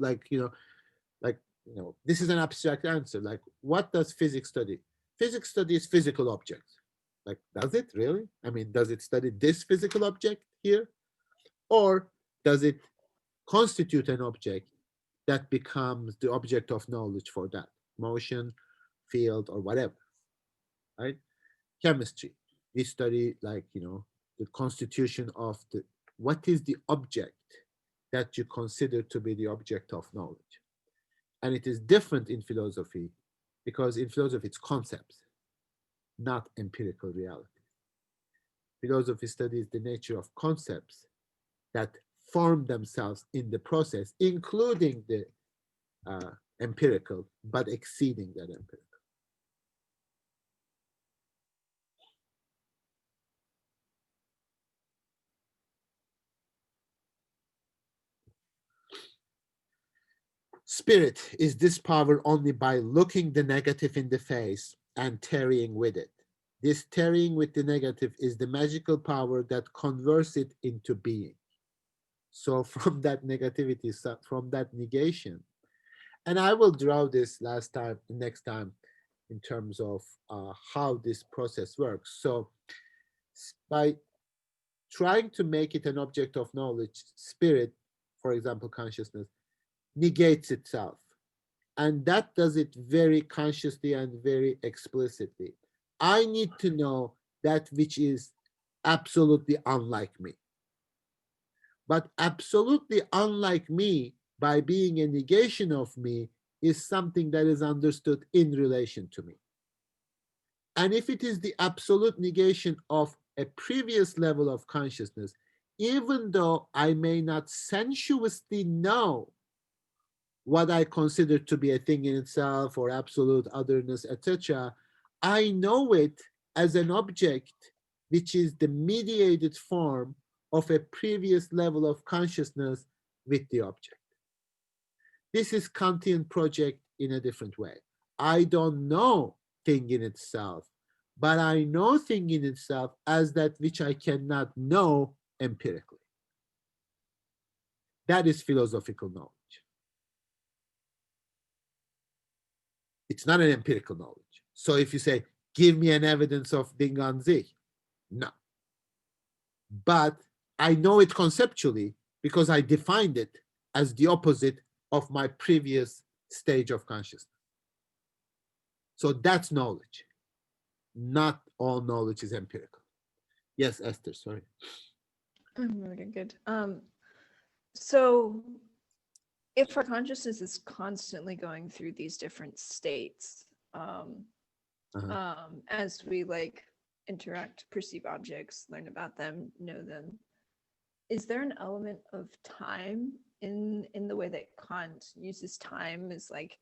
this is an abstract answer. Like, what does physics study? Physics studies physical objects. Like, does it really? I mean, does it study this physical object here? Or does it constitute an object that becomes the object of knowledge for that motion, field, or whatever, right? Chemistry, we study the constitution of what is the object that you consider to be the object of knowledge. And it is different in philosophy, because in philosophy it's concepts, not empirical reality. Philosophy studies the nature of concepts that form themselves in the process, including the empirical, but exceeding that empirical. Spirit is this power only by looking the negative in the face and tarrying with it. This tarrying with the negative is the magical power that converts it into being. So from that negativity, from that negation, and I will draw this next time in terms of how this process works. So by trying to make it an object of knowledge, spirit, for example, consciousness, negates itself. And that does it very consciously and very explicitly. I need to know that which is absolutely unlike me. But absolutely unlike me, by being a negation of me, is something that is understood in relation to me. And if it is the absolute negation of a previous level of consciousness, even though I may not sensuously know what I consider to be a thing in itself or absolute otherness, etc., I know it as an object which is the mediated form of a previous level of consciousness with the object. This is Kantian project in a different way. I don't know thing in itself, but I know thing in itself as that which I cannot know empirically. That is philosophical knowledge. It's not an empirical knowledge. So if you say, give me an evidence of Ding an sich, no. But I know it conceptually because I defined it as the opposite of my previous stage of consciousness. So that's knowledge. Not all knowledge is empirical. Yes, Esther, sorry. I'm really good. So if our consciousness is constantly going through these different states, as we like interact, perceive objects, learn about them, know them, is there an element of time in the way that Kant uses time as like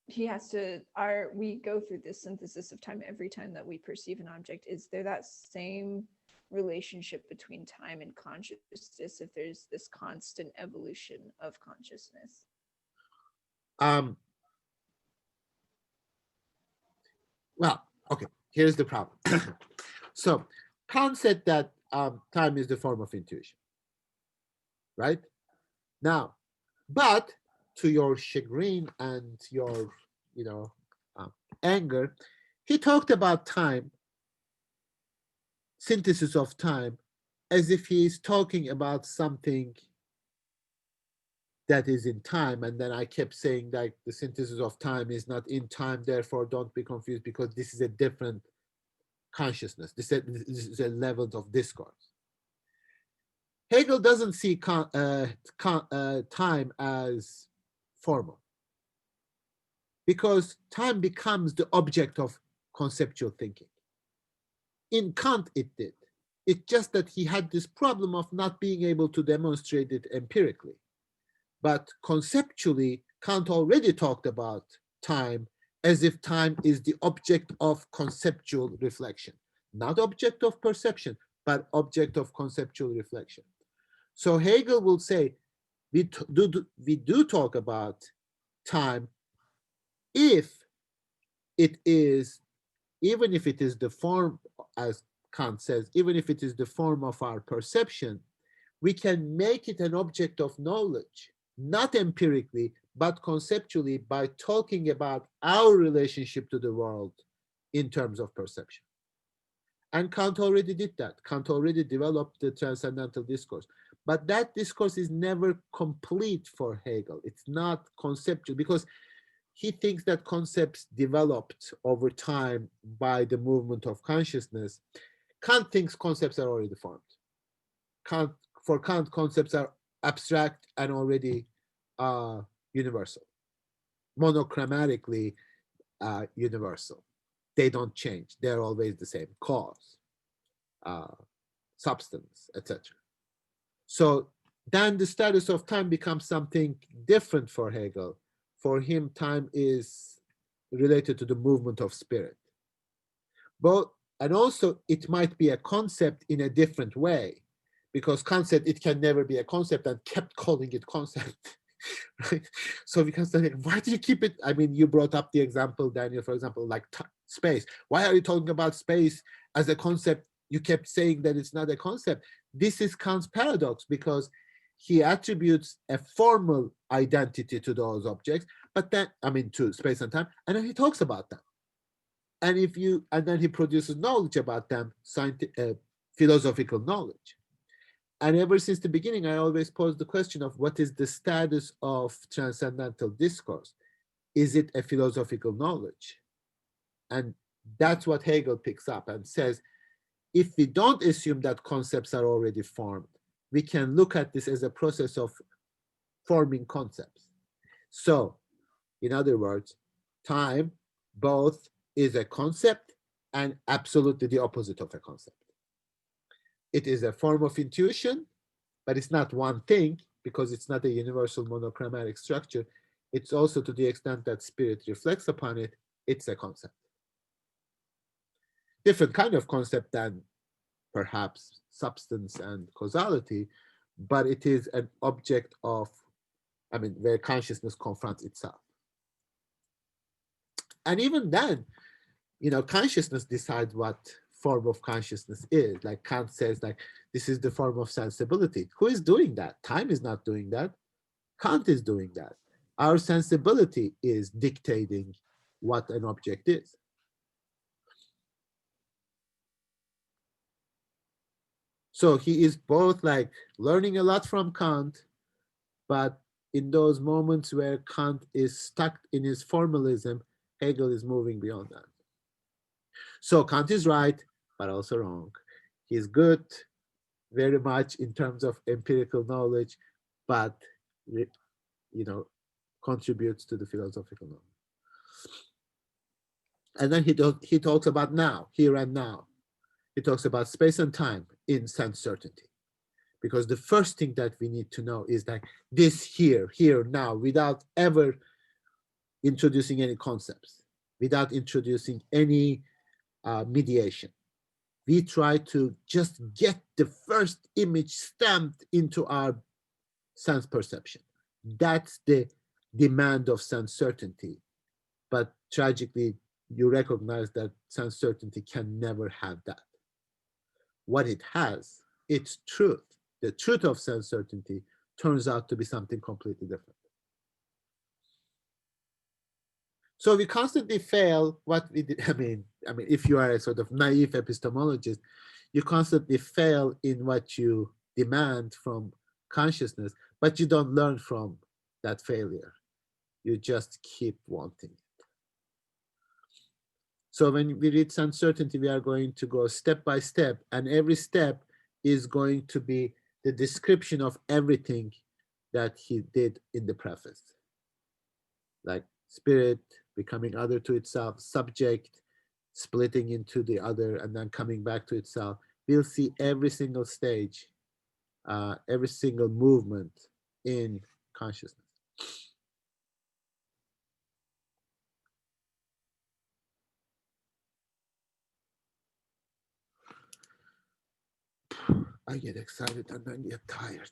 he has to we go through this synthesis of time every time that we perceive an object? Is there that same relationship between time and consciousness if there's this constant evolution of consciousness? Well, okay, here's the problem. So Kant said that time is the form of intuition, right? Now, but to your chagrin and your, anger, he talked about time, synthesis of time, as if he is talking about something that is in time. And then I kept saying that the synthesis of time is not in time, therefore don't be confused, because this is a different consciousness. This is a level of discourse. Hegel doesn't see time as formal, because time becomes the object of conceptual thinking. In Kant, it did. It's just that he had this problem of not being able to demonstrate it empirically. But conceptually, Kant already talked about time as if time is the object of conceptual reflection, not object of perception, but object of conceptual reflection. So Hegel will say, we do talk about time if it is, even if it is the form, as Kant says, even if it is the form of our perception, we can make it an object of knowledge, not empirically, but conceptually, by talking about our relationship to the world in terms of perception. And Kant already did that. Kant already developed the transcendental discourse. But that discourse is never complete for Hegel. It's not conceptual, because he thinks that concepts developed over time by the movement of consciousness. Kant thinks concepts are already formed. For Kant, concepts are abstract and already universal, monochromatically universal. They don't change. They're always the same: cause, substance, etc. So then the status of time becomes something different for Hegel. For him, time is related to the movement of spirit. And also it might be a concept in a different way, because concept, it can never be a concept, and kept calling it concept. Right? So we can say, why do you keep it? I mean, you brought up the example, Daniel, for example, like space. Why are you talking about space as a concept? You kept saying that it's not a concept. This is Kant's paradox, because he attributes a formal identity to those objects, but then, to space and time, and then he talks about them. And then he produces knowledge about them, philosophical knowledge. And ever since the beginning, I always pose the question of what is the status of transcendental discourse? Is it a philosophical knowledge? And that's what Hegel picks up and says, if we don't assume that concepts are already formed, we can look at this as a process of forming concepts. So, in other words, time both is a concept and absolutely the opposite of a concept. It is a form of intuition, but it's not one thing, because it's not a universal monochromatic structure. It's also, to the extent that spirit reflects upon it, it's a concept. Different kind of concept than perhaps substance and causality, but it is an object of, where consciousness confronts itself. And even then, consciousness decides what form of consciousness is. Like Kant says, like, this is the form of sensibility. Who is doing that? Time is not doing that. Kant is doing that. Our sensibility is dictating what an object is. So he is both like learning a lot from Kant, but in those moments where Kant is stuck in his formalism, Hegel is moving beyond that. So Kant is right, but also wrong. He's good very much in terms of empirical knowledge, but contributes to the philosophical knowledge. And then he talks about now, here and now. He talks about space and time in sense certainty. Because the first thing that we need to know is that this here, now, without ever introducing any concepts, without introducing any mediation. We try to just get the first image stamped into our sense perception. That's the demand of sense certainty. But tragically, you recognize that sense certainty can never have that. What it has, its truth, the truth of sense certainty turns out to be something completely different. So we constantly fail what we did. I mean, if you are a sort of naive epistemologist, you constantly fail in what you demand from consciousness, but you don't learn from that failure. You just keep wanting it. So when we read sense certainty, we are going to go step by step, and every step is going to be the description of everything that he did in the preface. Like spirit, becoming other to itself, subject, splitting into the other, and then coming back to itself. We'll see every single stage, every single movement in consciousness. I get excited and then get tired.